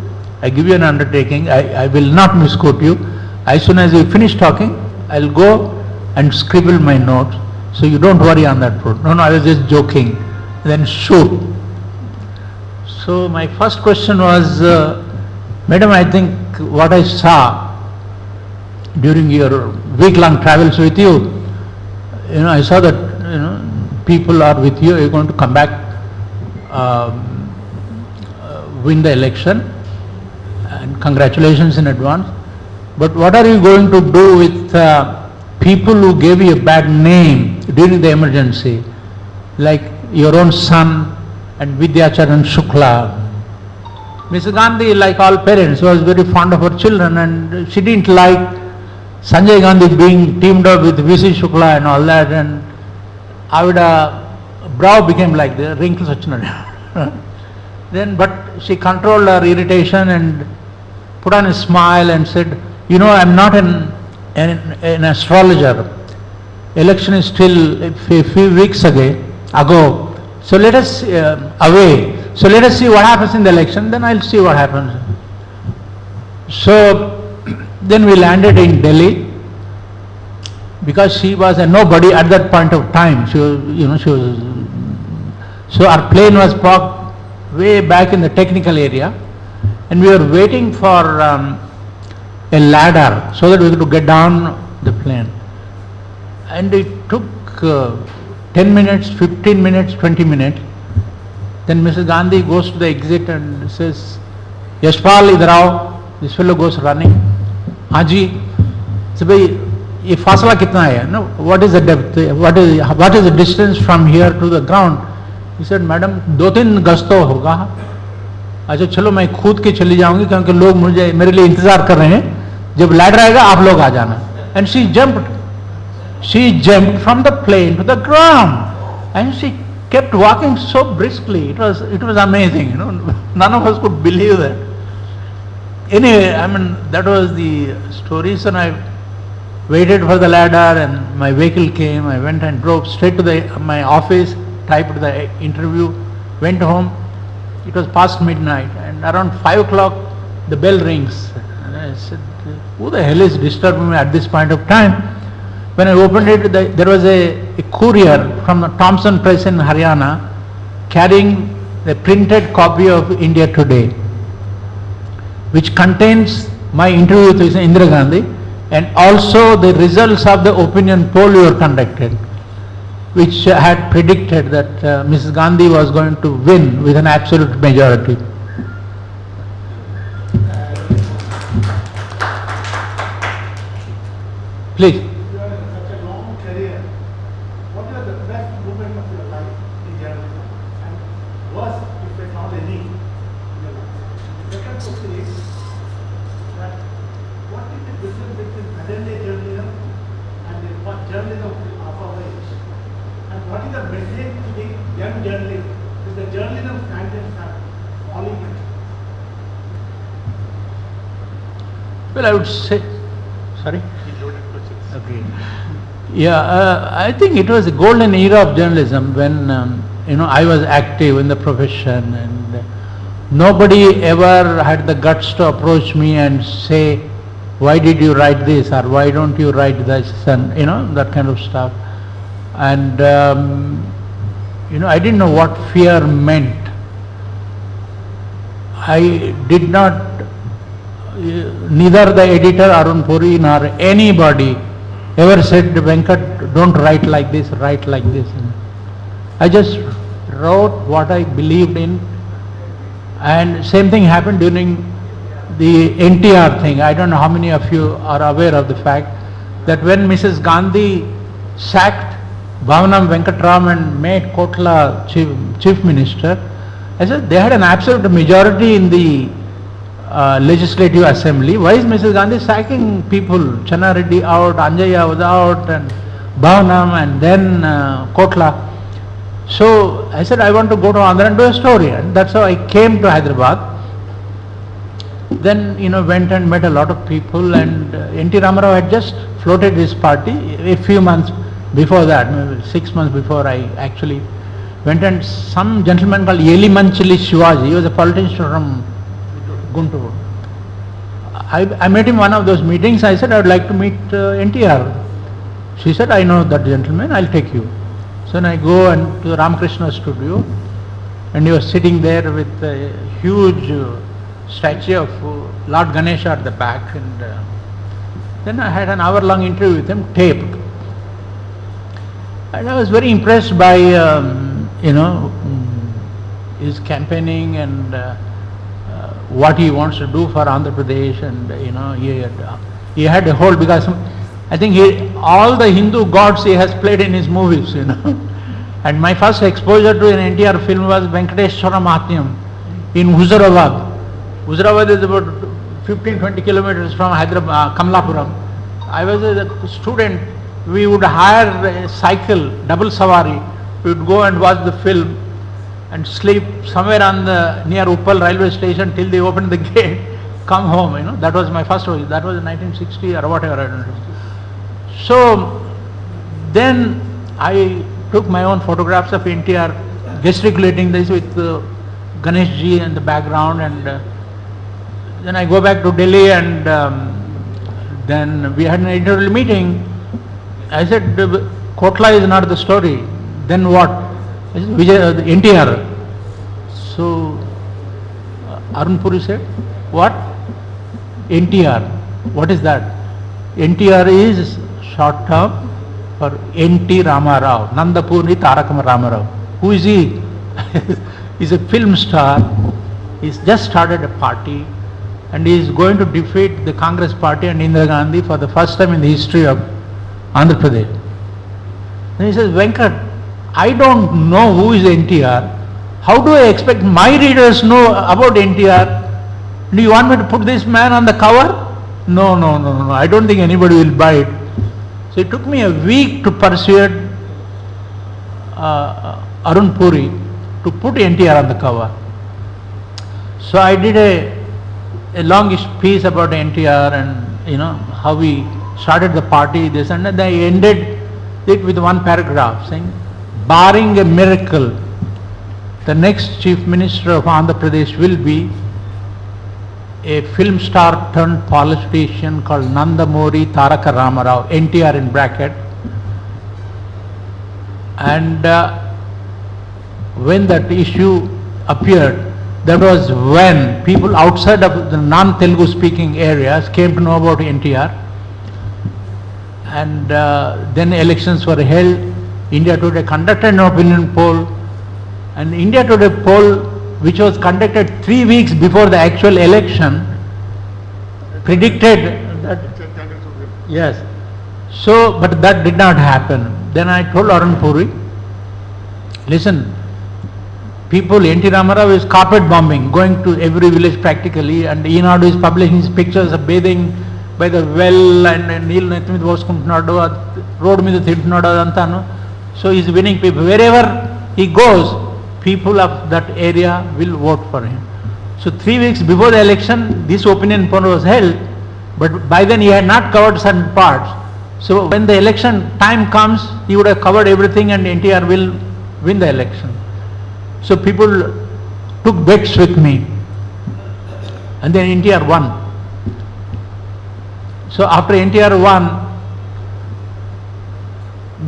I give you an undertaking, I will not misquote you. As soon as you finish talking, I'll go and scribble my notes, so you don't worry on that front. No, I was just joking. Then shoot. So my first question was, Madam, I think what I saw during your week-long travels with you, you know, I saw that, you know, people are with you, you're going to come back, win the election, and congratulations in advance. But what are you going to do with people who gave you a bad name during the emergency, like your own son and Vidyacharan Shukla? Mrs. Gandhi, like all parents, was very fond of her children, and she didn't like Sanjay Gandhi being teamed up with V.C. Shukla and all that, and Avida brow became like the wrinkles. Then, but she controlled her irritation and put on a smile and said, you know, I'm not an astrologer. Election is still a few weeks ago. So let us away. So let us see what happens in the election, then I'll see what happens. So Then we landed in Delhi. Because she was a nobody at that point of time. She was, so our plane was parked way back in the technical area, and we were waiting for a ladder so that we could get down the plane. And it took 10 minutes, 15 minutes, 20 minutes. Then Mrs. Gandhi goes to the exit and says, Yashpal, idhar aao. This fellow goes running. Haji, so bhai, ये फासला कितना है? No, what is the depth? What is the distance from here to the ground? He said, Madam, 2-3 गज तो होगा. अच्छा चलो मैं खुद के चली जाऊंगी क्योंकि लोग मुझे मेरे लिए इंतजार कर रहे हैं. जब लैडर आएगा आप लोग आ जाना. And she jumped from the plane to the ground, and she kept walking so briskly. It was amazing. None of us could believe that. Anyway, I mean that was the story. So I waited for the ladder, and my vehicle came. I went and drove straight to my office, typed the interview, went home. It was past midnight, and around 5 o'clock the bell rings. And I said, who the hell is disturbing me at this point of time? When I opened it, there was a courier from the Thompson Press in Haryana carrying a printed copy of India Today, which contains my interview with Indira Gandhi and also the results of the opinion poll we were conducted, which had predicted that Mrs. Gandhi was going to win with an absolute majority. Please. You have such a long career. What are the best moments of your life in journalism? And worst, if at all any, in your life? The second question is that what is the difference between modern-day journalism and what journalism of our age? And what is the message to the young journalists? Is the journalism standards are falling? Well, I would say, sorry? Okay. Yeah, I think it was a golden era of journalism when I was active in the profession, and nobody ever had the guts to approach me and say, why did you write this, or why don't you write this, and that kind of stuff. And I didn't know what fear meant. I did not, neither the editor Arun Puri nor anybody ever said, Venkat, don't write like this, write like this. I just wrote what I believed in, and same thing happened during the NTR thing. I don't know how many of you are aware of the fact that when Mrs. Gandhi sacked Bhavanam Venkatram and made Kotla chief minister, I said they had an absolute majority in the legislative assembly. Why is Mrs. Gandhi sacking people? Channa Reddy out, Anjaya was out, and Bhavanam, and then Kotla. So I said I want to go to Andhra and do a story, and that's how I came to Hyderabad. Then went and met a lot of people, and N.T. Ramarao had just floated his party a few months before that, maybe 6 months before I actually went, and some gentleman called Yelimanchili Shivaji, he was a politician from Guntur. I met him one of those meetings. I said I would like to meet NTR. She said, I know that gentleman, I'll take you. So then I go and to the Ramakrishna studio, and he was sitting there with a huge statue of Lord Ganesha at the back, and then I had an hour-long interview with him, taped. And I was very impressed by his campaigning and what he wants to do for Andhra Pradesh, and he had a hold, because I think all the Hindu gods he has played in his movies, And my first exposure to an NTR film was Venkateshwara Mahatyam in Huzurabad. Huzurabad is about 15-20 kilometers from Hyderabad, Kamalapuram. I was a student. We would hire a cycle, double savari. We would go and watch the film and sleep somewhere near Uppal railway station till they opened the gate, come home, That was my first visit. That was in 1960 or whatever, I don't know. So then I took my own photographs of NTR, gesticulating this with Ganesh ji in the background, and then I go back to Delhi, and Then we had an editorial meeting. I said, Kotla is not the story. Then what? I said, NTR. So Arun Puri said, what? NTR. What is that? NTR is short term for N.T. Ramarao, Nandapurni Tarakama Ramarao. Who is he? He's a film star. He's just started a party and he is going to defeat the Congress party and Indira Gandhi for the first time in the history of Andhra Pradesh. Then he says, Venkat, I don't know who is NTR. How do I expect my readers know about NTR? Do you want me to put this man on the cover? No, I don't think anybody will buy it. So it took me a week to persuade Arun Puri to put NTR on the cover. So I did a longish piece about NTR and how we started the party, this and that. I ended it with one paragraph saying, barring a miracle, the next Chief Minister of Andhra Pradesh will be a film star turned politician called Nandamori Taraka Ramarao, NTR in bracket. And when that issue appeared, that was when people outside of the non-Telugu speaking areas came to know about NTR. And then elections were held. India Today conducted an opinion poll, and India Today poll, which was conducted 3 weeks before the actual election, predicted that, yes. So, but that did not happen. Then I told Arun Puri, listen, people, N.T. Ramarao is carpet bombing, going to every village practically, and Eenadu is publishing his pictures of bathing by the well and Neil Nethi మీద పోసుకుంటున్నాడు, road మీద తింటున్నాడు అదంతాను. So he is winning people. Wherever he goes, people of that area will vote for him. So 3 weeks before the election, this opinion poll was held, but by then he had not covered certain parts. So when the election time comes, he would have covered everything and NTR will win the election. So people took bets with me, and then NTR won. So after NTR won,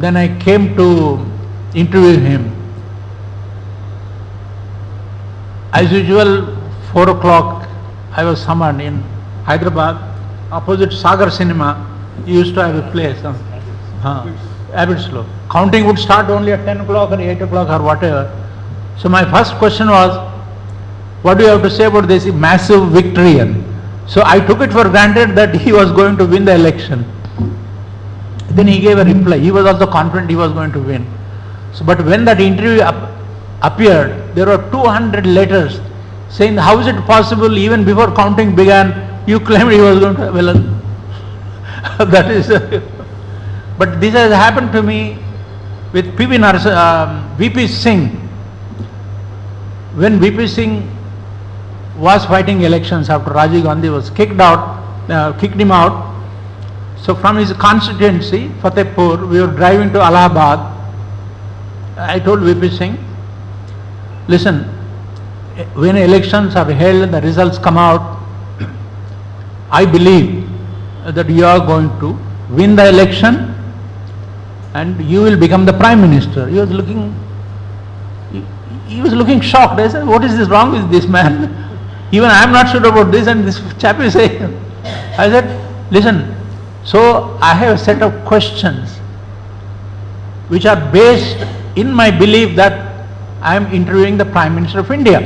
then I came to interview him. As usual, 4 o'clock, I was summoned in Hyderabad, opposite Sagar Cinema. He used to have a place, Abbotslow. Counting would start only at 10 o'clock or 8 o'clock or whatever. So my first question was, what do you have to say about this massive victory? So I took it for granted that he was going to win the election. Then he gave a reply. He was also confident he was going to win. So, but when that interview appeared, there were 200 letters saying, how is it possible even before counting began, you claimed he was going to, well, that is, but this has happened to me with VP Singh. When VP Singh was fighting elections after Rajiv Gandhi was kicked him out. So from his constituency, Fatehpur, we were driving to Allahabad. I told VP Singh, listen, when elections are held, the results come out, I believe that you are going to win the election and you will become the Prime Minister. He was looking shocked. I said, what is this wrong with this man? Even I am not sure about this, and this chap is saying. I said, listen, so I have a set of questions which are based in my belief that I am interviewing the Prime Minister of India.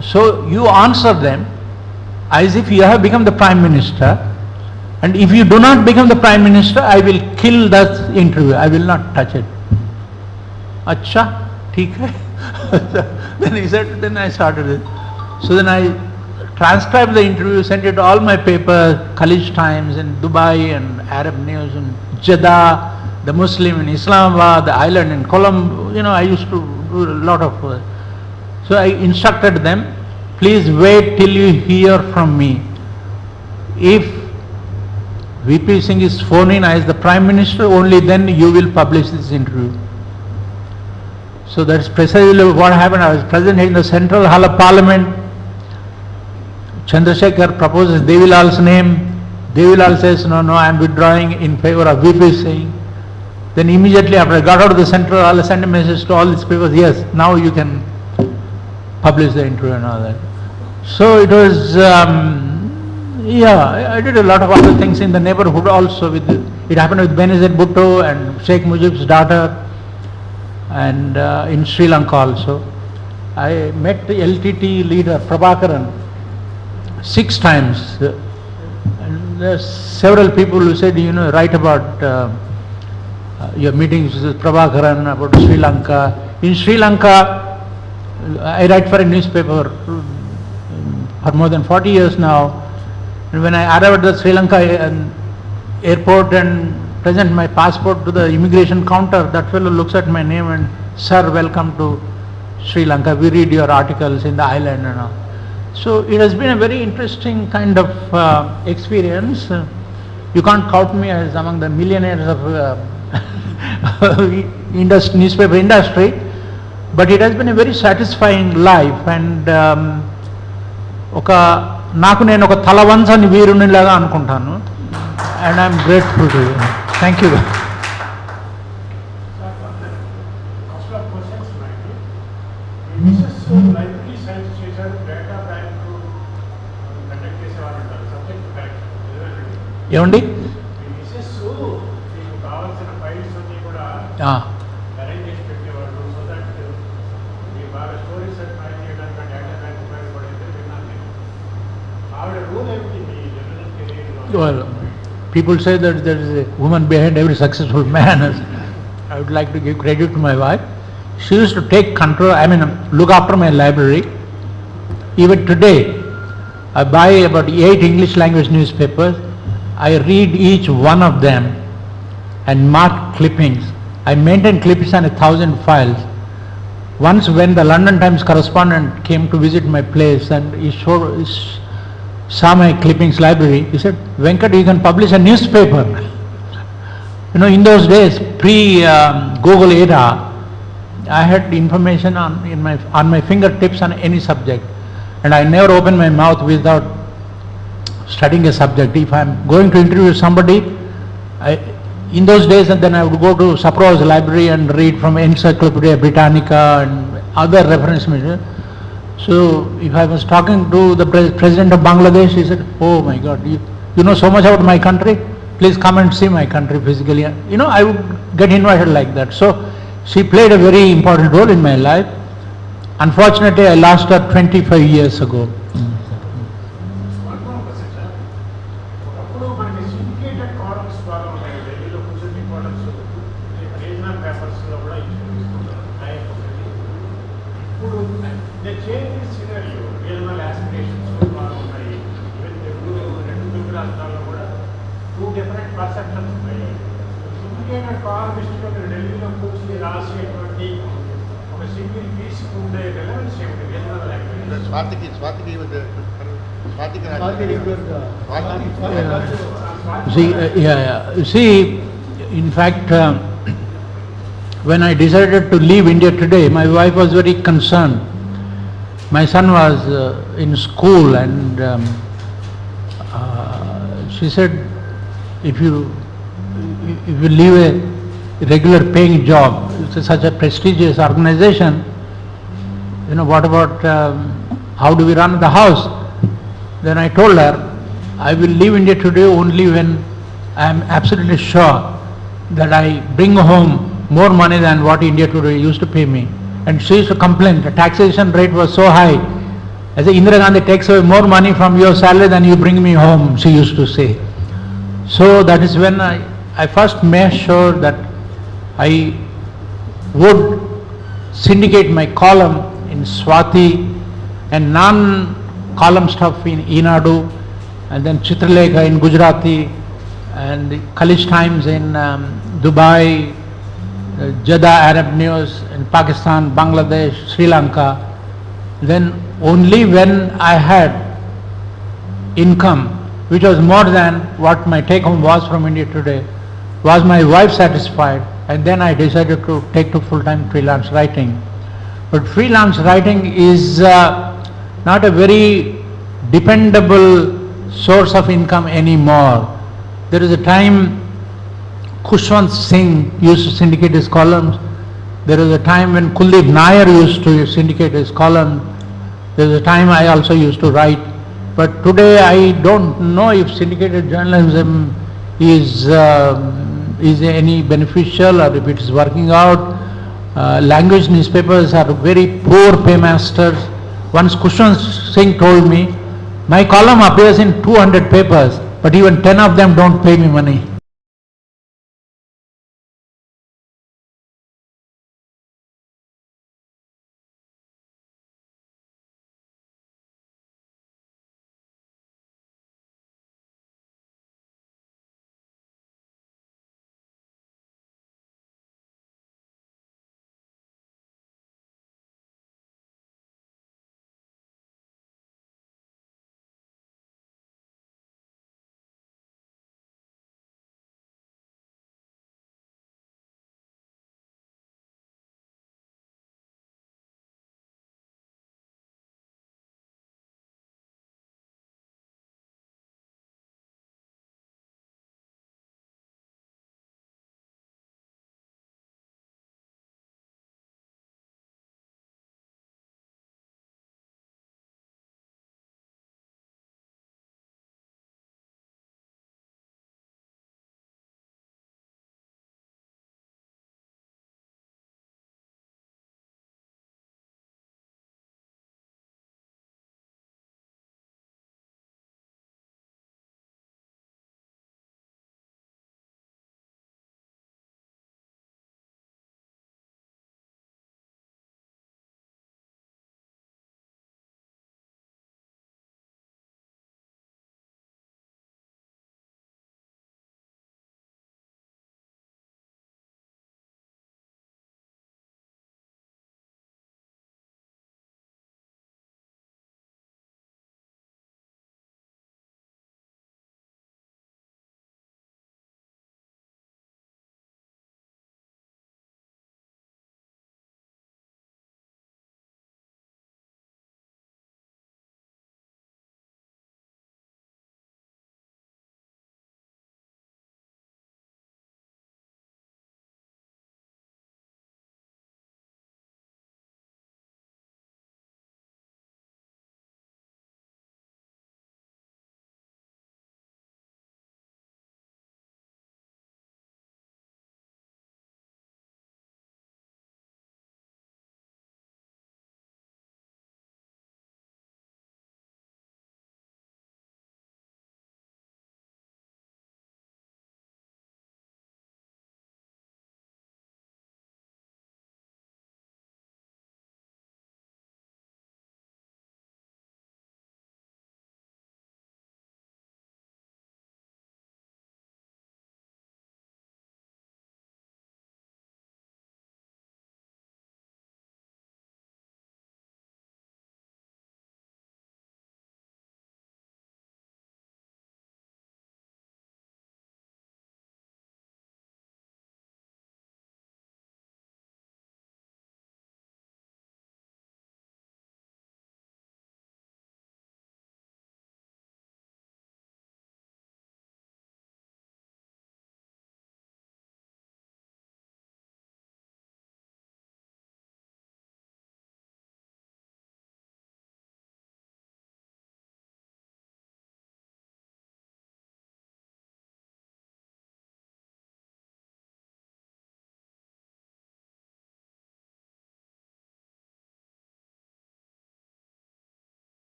So you answer them as if you have become the Prime Minister, and if you do not become the Prime Minister, I will kill that interview. I will not touch it. Acha, theek hai. Then he said, then I started it. So then I transcribed the interview, sent it to all my papers, Khalij Times in Dubai and Arab News in Jeddah, the Muslim in Islamabad, the Island in Colombo. I used to do a lot of work. So I instructed them, please wait till you hear from me. If VP Singh is sworn in as the Prime Minister, only then you will publish this interview. So that's precisely what happened. I was present in the Central Hall of Parliament. Chandrasekhar proposes Devilal's name. They will all say, no, I am withdrawing in favor of VP Singh. Then immediately after I got out of the center, I'll send a message to all these papers, yes, now you can publish the interview and all that. So it was, I did a lot of other things in the neighborhood also. It happened with Benazir Bhutto and Sheikh Mujib's daughter, and in Sri Lanka also. I met the LTT leader Prabhakaran 6 times. And there's several people who said, write about your meetings with Prabhakaran, about Sri Lanka. In Sri Lanka, I write for a newspaper for more than 40 years now. And when I arrived at the Sri Lanka airport and present my passport to the immigration counter, that fellow looks at my name and, sir, welcome to Sri Lanka. We read your articles in the island and all. So it has been a very interesting kind of experience. You can't count me as among the millionaires of newspaper industry, but it has been a very satisfying life, and నాకు నేను ఒక తలవంచని వీరునిలాగా అనుకుంటాను, and I'm grateful to you. Thank you. ఏమండి? Well, people say that there is a woman behind every successful man. I would like to give credit to my wife. She used to take control, look after my library. Even today, I buy about 8 English language newspapers. I read each one of them and mark clippings. I maintain clippings on 1,000 files. Once when the London Times correspondent came to visit my place and he saw my clippings library, he said, Venkat, you can publish a newspaper. In those days, pre-Google era, I had information on my fingertips on any subject, and I never opened my mouth without studying a subject. If I am going to interview somebody, in those days, and then I would go to Sapro's library and read from Encyclopedia Britannica and other reference material. So if I was talking to the president of Bangladesh, he said, oh my God, you know so much about my country, please come and see my country physically. I would get invited like that. So she played a very important role in my life. Unfortunately, I lost her 25 years ago. See, in fact, when I decided to leave India today, my wife was very concerned. My son was in school, and she said, if you leave a regular paying job, it's such a prestigious organization, what about how do we run the house? Then I told her, I will leave India today only when I am absolutely sure that I bring home more money than what India today used to pay me. And she used to complain, the taxation rate was so high. I said, Indira Gandhi takes away more money from your salary than you bring me home, she used to say. So that is when I first made sure that I would syndicate my column in Swati and non-column stuff in Enadu, and then Chitralekha in Gujarati, and the Khaleej Times in Dubai, Jeddah Arab News in Pakistan, Bangladesh, Sri Lanka. Then only when I had income which was more than what my take home was from India today, was my wife satisfied, and then I decided to take to full-time freelance writing. But freelance writing is not a very dependable source of income anymore. There is a time Khushwant Singh used to syndicate his columns. There was a time when Kuldeep Nair used to syndicate his column. There was a time I also used to write. But today I don't know if syndicated journalism is any beneficial or if it is working out. Language newspapers are very poor paymasters. Once Khushwant Singh told me, my column appears in 200 papers, but even 10 of them don't pay me money.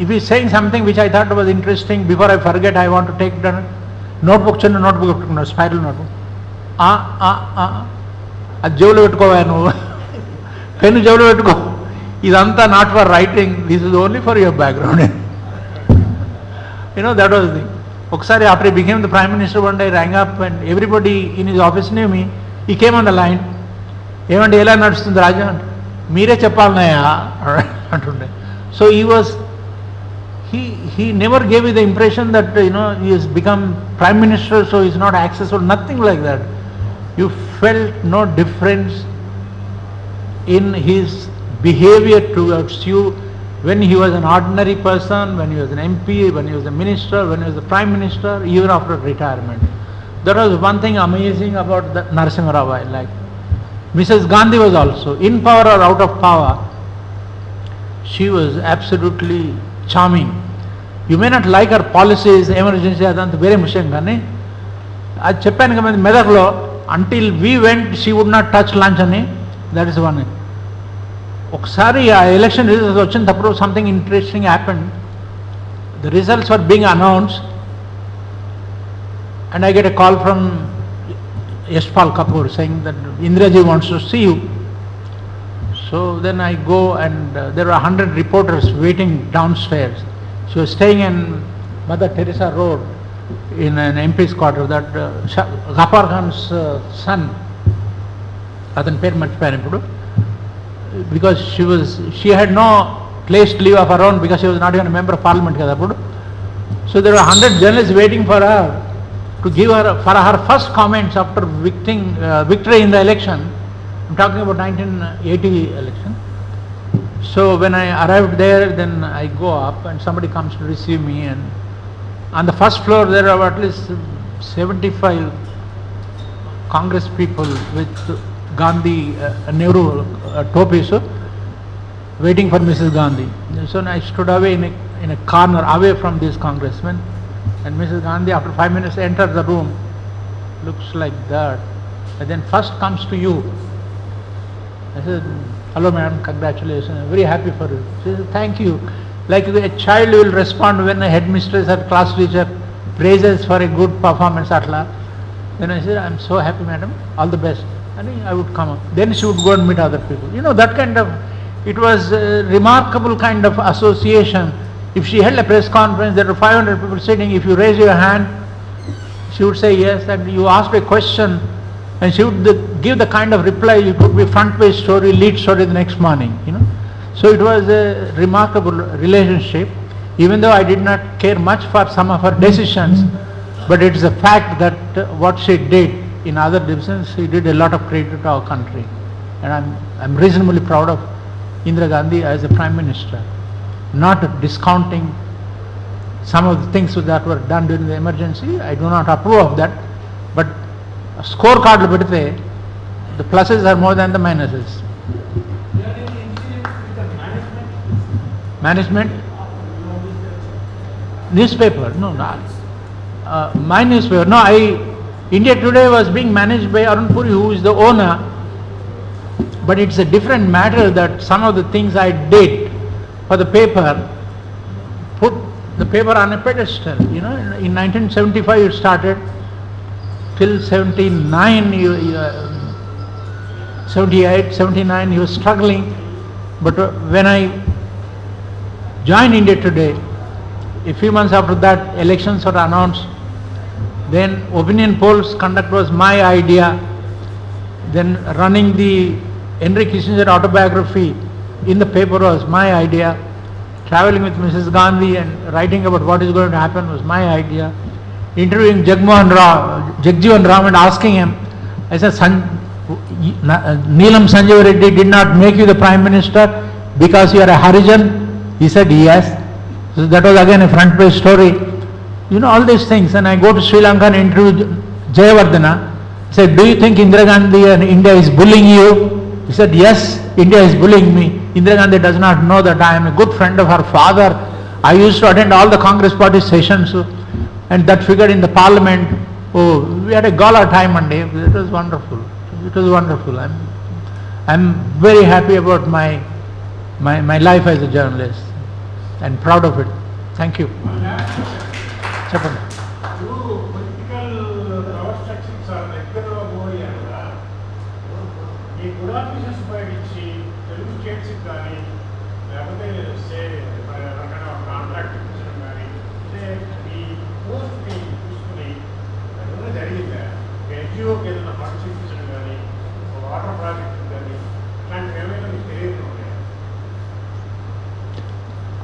if he's saying something which I thought was interesting, before I forget, I want to take the notebook, చిన్న notebook పెట్టుకున్నాడు, spiral notebook. అది జేబులో పెట్టుకోవా నువ్వు, pen జేబులో పెట్టుకో, ఇదంతా not for writing, this is only for your background. That was the thing. ఒకసారి after he became the Prime Minister, one day I rang up and everybody in his office knew me. He came on the line. ఏమంటే ఎలా నడుస్తుంది రాజా అంటే, మీరే చెప్పాలన్నాయా అంటుండే. So he never gave you the impression that he has become Prime Minister, so he's not accessible, nothing like that. You felt no difference in his behavior towards you when he was an ordinary person, when he was an MP, when he was a minister, when he was the Prime Minister, even after retirement. That was one thing amazing about the Narasimha Rao I like. Mrs. Gandhi was also, in power or out of power, she was absolutely charming. You may not like her policies, emergency, అదంతా వేరే విషయం, కానీ అది చెప్పాను కదా మెదక్లో, until we went she would not touch lunch అని, that is one. ఒకసారి ఆ ఎలక్షన్ రిజల్ట్స్ వచ్చినప్పుడు something interesting happened. The results were being announced and I get a call from Yashpal Kapoor saying that Indraji wants to see you. So then I go and there were 100 reporters waiting downstairs. She was staying in Mother Teresa Road in an MP's quarter. That Ghaffar Khan's son, అతని పేరు మర్చిపోయాను ఇప్పుడు, because she had no place to live of her own because she was not even a member of parliament కదా అప్పుడు. So there were 100 journalists waiting for her to give her for her first comments after victory in the election. I'm talking about 1980 election. So when I arrived there, then I go up and somebody comes to receive me, and on the first floor there are at least 75 Congress people with Gandhi, Nehru topis waiting for Mrs. Gandhi. So I stood away in a corner away from these congressmen, and Mrs. Gandhi after 5 minutes entered the room, looks like that, and then first comes to you. I said, hello madam, congratulations, I'm very happy for you. She said, thank you. Like a child will respond when a headmistress or class teacher praises for a good performance atla. Then I said, I'm so happy madam, all the best. And I would come up. Then she would go and meet other people. That kind of, it was a remarkable kind of association. If she held a press conference, there were 500 people sitting, if you raise your hand, she would say yes, and you asked a question, and she would give the kind of reply, it would be front page story, lead story the next morning, So it was a remarkable relationship, even though I did not care much for some of her decisions, but it is a fact that what she did in other divisions, she did a lot of credit to our country. And I'm reasonably proud of Indira Gandhi as a Prime Minister, not discounting some of the things that were done during the emergency. I do not approve of that, but scorecard పెడితే the pluses are more than the minuses. Management? Newspaper? No, not. My newspaper? No, India Today was being managed by Arun Puri, who is the owner, but it's a different matter that some of the things I did for the paper put the paper on a pedestal. In 1975 it started, till 79, 78, 79 he was struggling, but when I joined India Today, a few months after that elections were announced, then opinion polls conduct was my idea, then running the Henry Kissinger autobiography in the paper was my idea, traveling with Mrs. Gandhi and writing about what is going to happen was my idea, interviewing Jagjivan Ram and asking him, I said, Neelam Sanjeev Reddy did not make you the Prime Minister because you are a Harijan? He said yes. So that was again a front page story. All these things. And I go to Sri Lanka and interview Jayawardena. I said, do you think Indira Gandhi and India is bullying you? He said, yes, India is bullying me. Indira Gandhi does not know that I am a good friend of her father. I used to attend all the Congress party sessions, and that figured in the parliament. Oh, we had a gala time one day. It was wonderful. It was wonderful. I'm very happy about my life as a journalist. and proud of it. Thank you. చెప్పండి. Political power structures దగ్గరలో పోయారు కదా, ఈ good officers ఉపయోగించి తెలుగు స్టేట్స్కి కానీ లేకపోతే contract ఇప్పించడం కానీ ఈ పోస్ట్ని చూసుకుని ఏదైనా జరిగిందా? ఎన్జిఓకి ఏదైనా ఫండ్స్ ఇప్పించడం కానీ వాటర్ ప్రాజెక్ట్ కానీ ఇట్లాంటివి ఏమైనా మీకు తెలియదు ఉన్నాయా?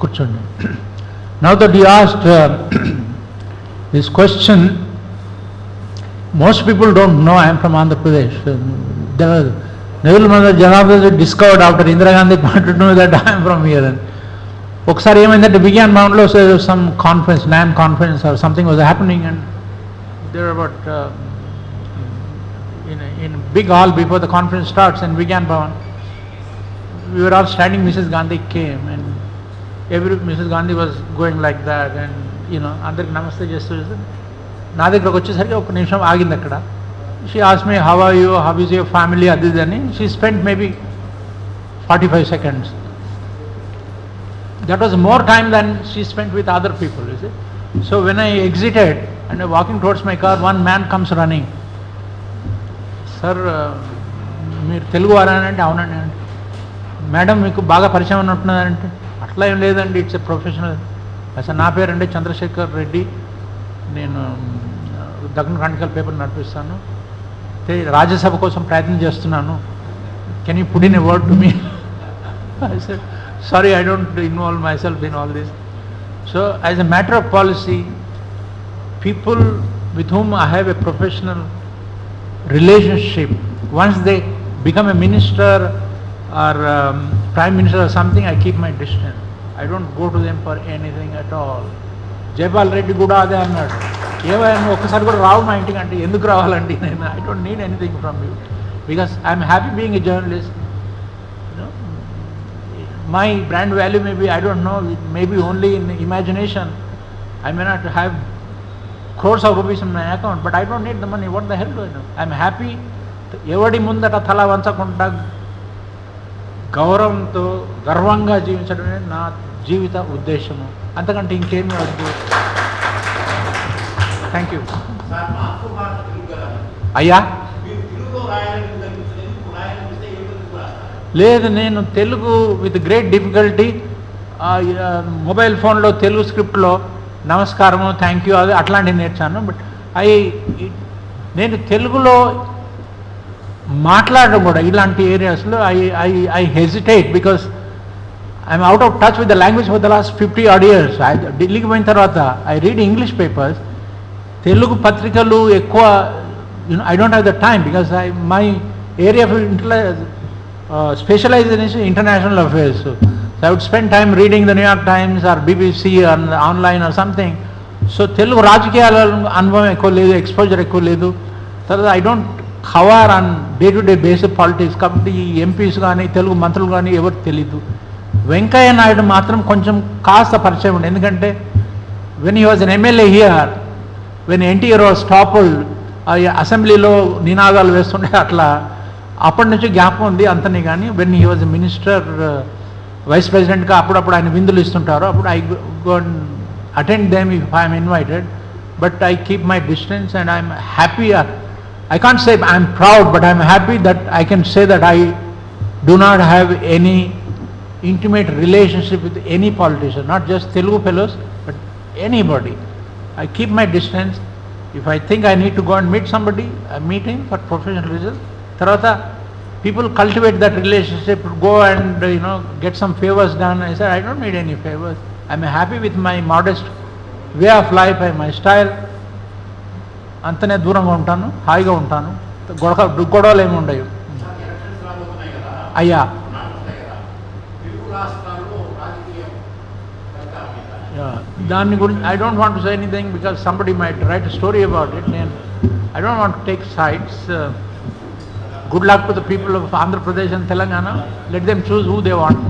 కూర్చోండి. Now that you asked this question, most people don't know I am from Andhra Pradesh. Neville Mother Janabhas discovered after Indira Gandhi wanted to know that I am from here. ఒకసారి ఏమైందంటే విజ్ఞాన్ భవన్లో some conference, NAM conference or something was happening, and there were about in a big hall before the conference starts in Vigyan Bhavan. We were all standing. Mrs. Gandhi came, and Mrs. Gandhi was going like that, and అందరికి నమస్తే చేస్తూ నా దగ్గరకు వచ్చేసరికి ఒక నిమిషం ఆగింది అక్కడ. She asked me how are you, how is your family, అది అని. She spent maybe 45 seconds. That was more time than she spent with other people, you see. So when I exited and walking towards my car, one man comes running. Sir, మీరు తెలుగు వారానంటే అవునండి అంటే, madam మీకు బాగా పరిచయం ఉన్నట్టున్నదంటే అట్లా ఏం లేదండి, it's a professional. అసలు నా పేరండి చంద్రశేఖర్ రెడ్డి, నేను దక్షిణ క్రాంతికల్ పేపర్ నడిపిస్తాను, రాజ్యసభ కోసం ప్రయత్నం చేస్తున్నాను, can you put in a word to me? I said sorry, I don't involve myself in all this. So as a matter of policy, people with whom I have a professional relationship, once they become a minister or prime minister or something, I keep my distance. I don't go to them for anything at all. Jaipal Reddy కూడా అదే అన్నాడు, ఏమైనా ఒక్కసారి కూడా రావు మా ఇంటికి అంటే, ఎందుకు రావాలండి, నేను I don't need anything from you, because I'm happy being a journalist. My brand value may be, I don't know, maybe only in imagination. I may not have crores of rupees in my account, but I don't need the money. What the hell do I know? I'm happy. ఎవడి ముందట తల వంచకుండా గౌరవంతో గర్వంగా జీవించడమే నా జీవిత ఉద్దేశము, అంతకంటే ఇంకేమీ వద్దు. Thank you. అయ్యా లేదు, నేను Telugu with great difficulty mobile ఫోన్లో తెలుగు స్క్రిప్ట్లో నమస్కారము, థ్యాంక్ యూ, అది అట్లాంటివి నేర్చాను. బట్ నేను తెలుగులో మాట్లాడడం కూడా ఇలాంటి ఏరియాస్లో I hesitate, because I'm out of touch with the language for the last 50 odd years. ఢిల్లీకి పోయిన తర్వాత I read English papers, Telugu పత్రికలు ఎక్కువ I don't have the time, because my area of specialized in international affairs. So I would spend time reading the New York Times or BBC or online or something. So Telugu రాజకీయాల అనుభవం ఎక్కువ లేదు, exposure ఎక్కువ లేదు. తర్వాత I don't cover on day to day basic politics, కాబట్టి ఈ MPs కానీ తెలుగు మంత్రులు కానీ ఎవరు తెలీదు. వెంకయ్య నాయుడు మాత్రం కొంచెం కాస్త పరిచయం ఉండే, ఎందుకంటే when he was an MLA here, when NTR was టాపుల్డ్, అసెంబ్లీలో నినాదాలు వేస్తుంటే అట్లా అప్పటి నుంచి జ్ఞాపకం ఉంది అంతనే. కానీ when he was minister, vice ప్రెసిడెంట్గా అప్పుడప్పుడు ఆయన విందులు ఇస్తుంటారు, అప్పుడు I go and attend them if I'm invited, but I keep my distance and I'm happy. I can't say I'm proud, but I'm happy that I can say that I do not have any intimate relationship with any politician, not just Telugu fellows, but anybody. I keep my distance. If I think I need to go and meet somebody, I meet him for professional reasons. తర్వాత people cultivate that relationship, go and get some favors done. I said I don't need any favors. I'm happy with my modest way of life, my style. అంతనే దూరంగా ఉంటాను, హాయిగా ఉంటాను, గొడవలు ఏమి ఉండవు. అయ్యా దాన్ని గురించి I don't want to say anything because somebody might write a story about it. I don't want to take sides. Good luck to the people of Andhra Pradesh and Telangana. Let them choose who they want.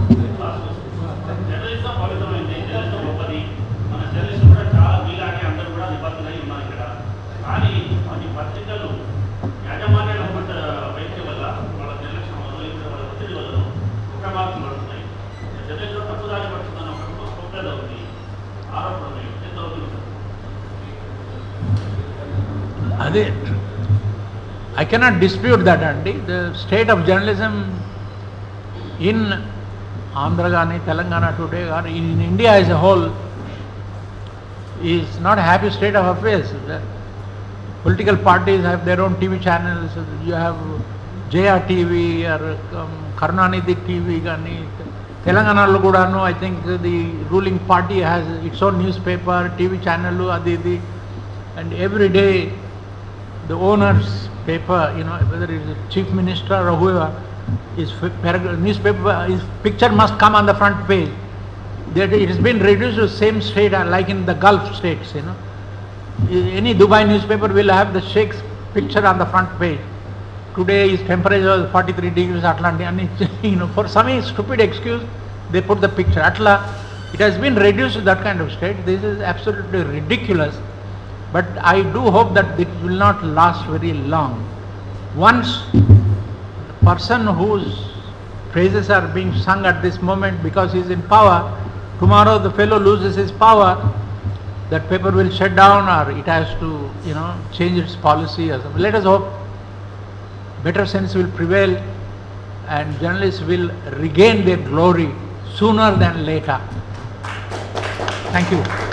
I cannot dispute that, Andy. The state of journalism in Andhra Gani, Telangana today, or in India as a whole, is not a happy state of affairs. The political parties have their own TV channels. You have JR TV or Karunanidhi TV. Telangana lo kudanu, I think the ruling party has its own newspaper, TV channel, adi, and every day the owner's paper, whether it is the chief minister or whoever, his newspaper, his picture must come on the front page. That it has been reduced to the same state like in the Gulf states. Any Dubai newspaper will have the Sheikh's picture on the front page. Today his temperature is 43 degrees Atlantic, and for some stupid excuse they put the picture. It has been reduced to that kind of state. This is absolutely ridiculous. But I do hope that it will not last very long. Once the person whose praises are being sung at this moment because he is in power, tomorrow the fellow loses his power, that paper will shut down or it has to, change its policy or something. Let us hope better sense will prevail and journalists will regain their glory sooner than later. Thank you.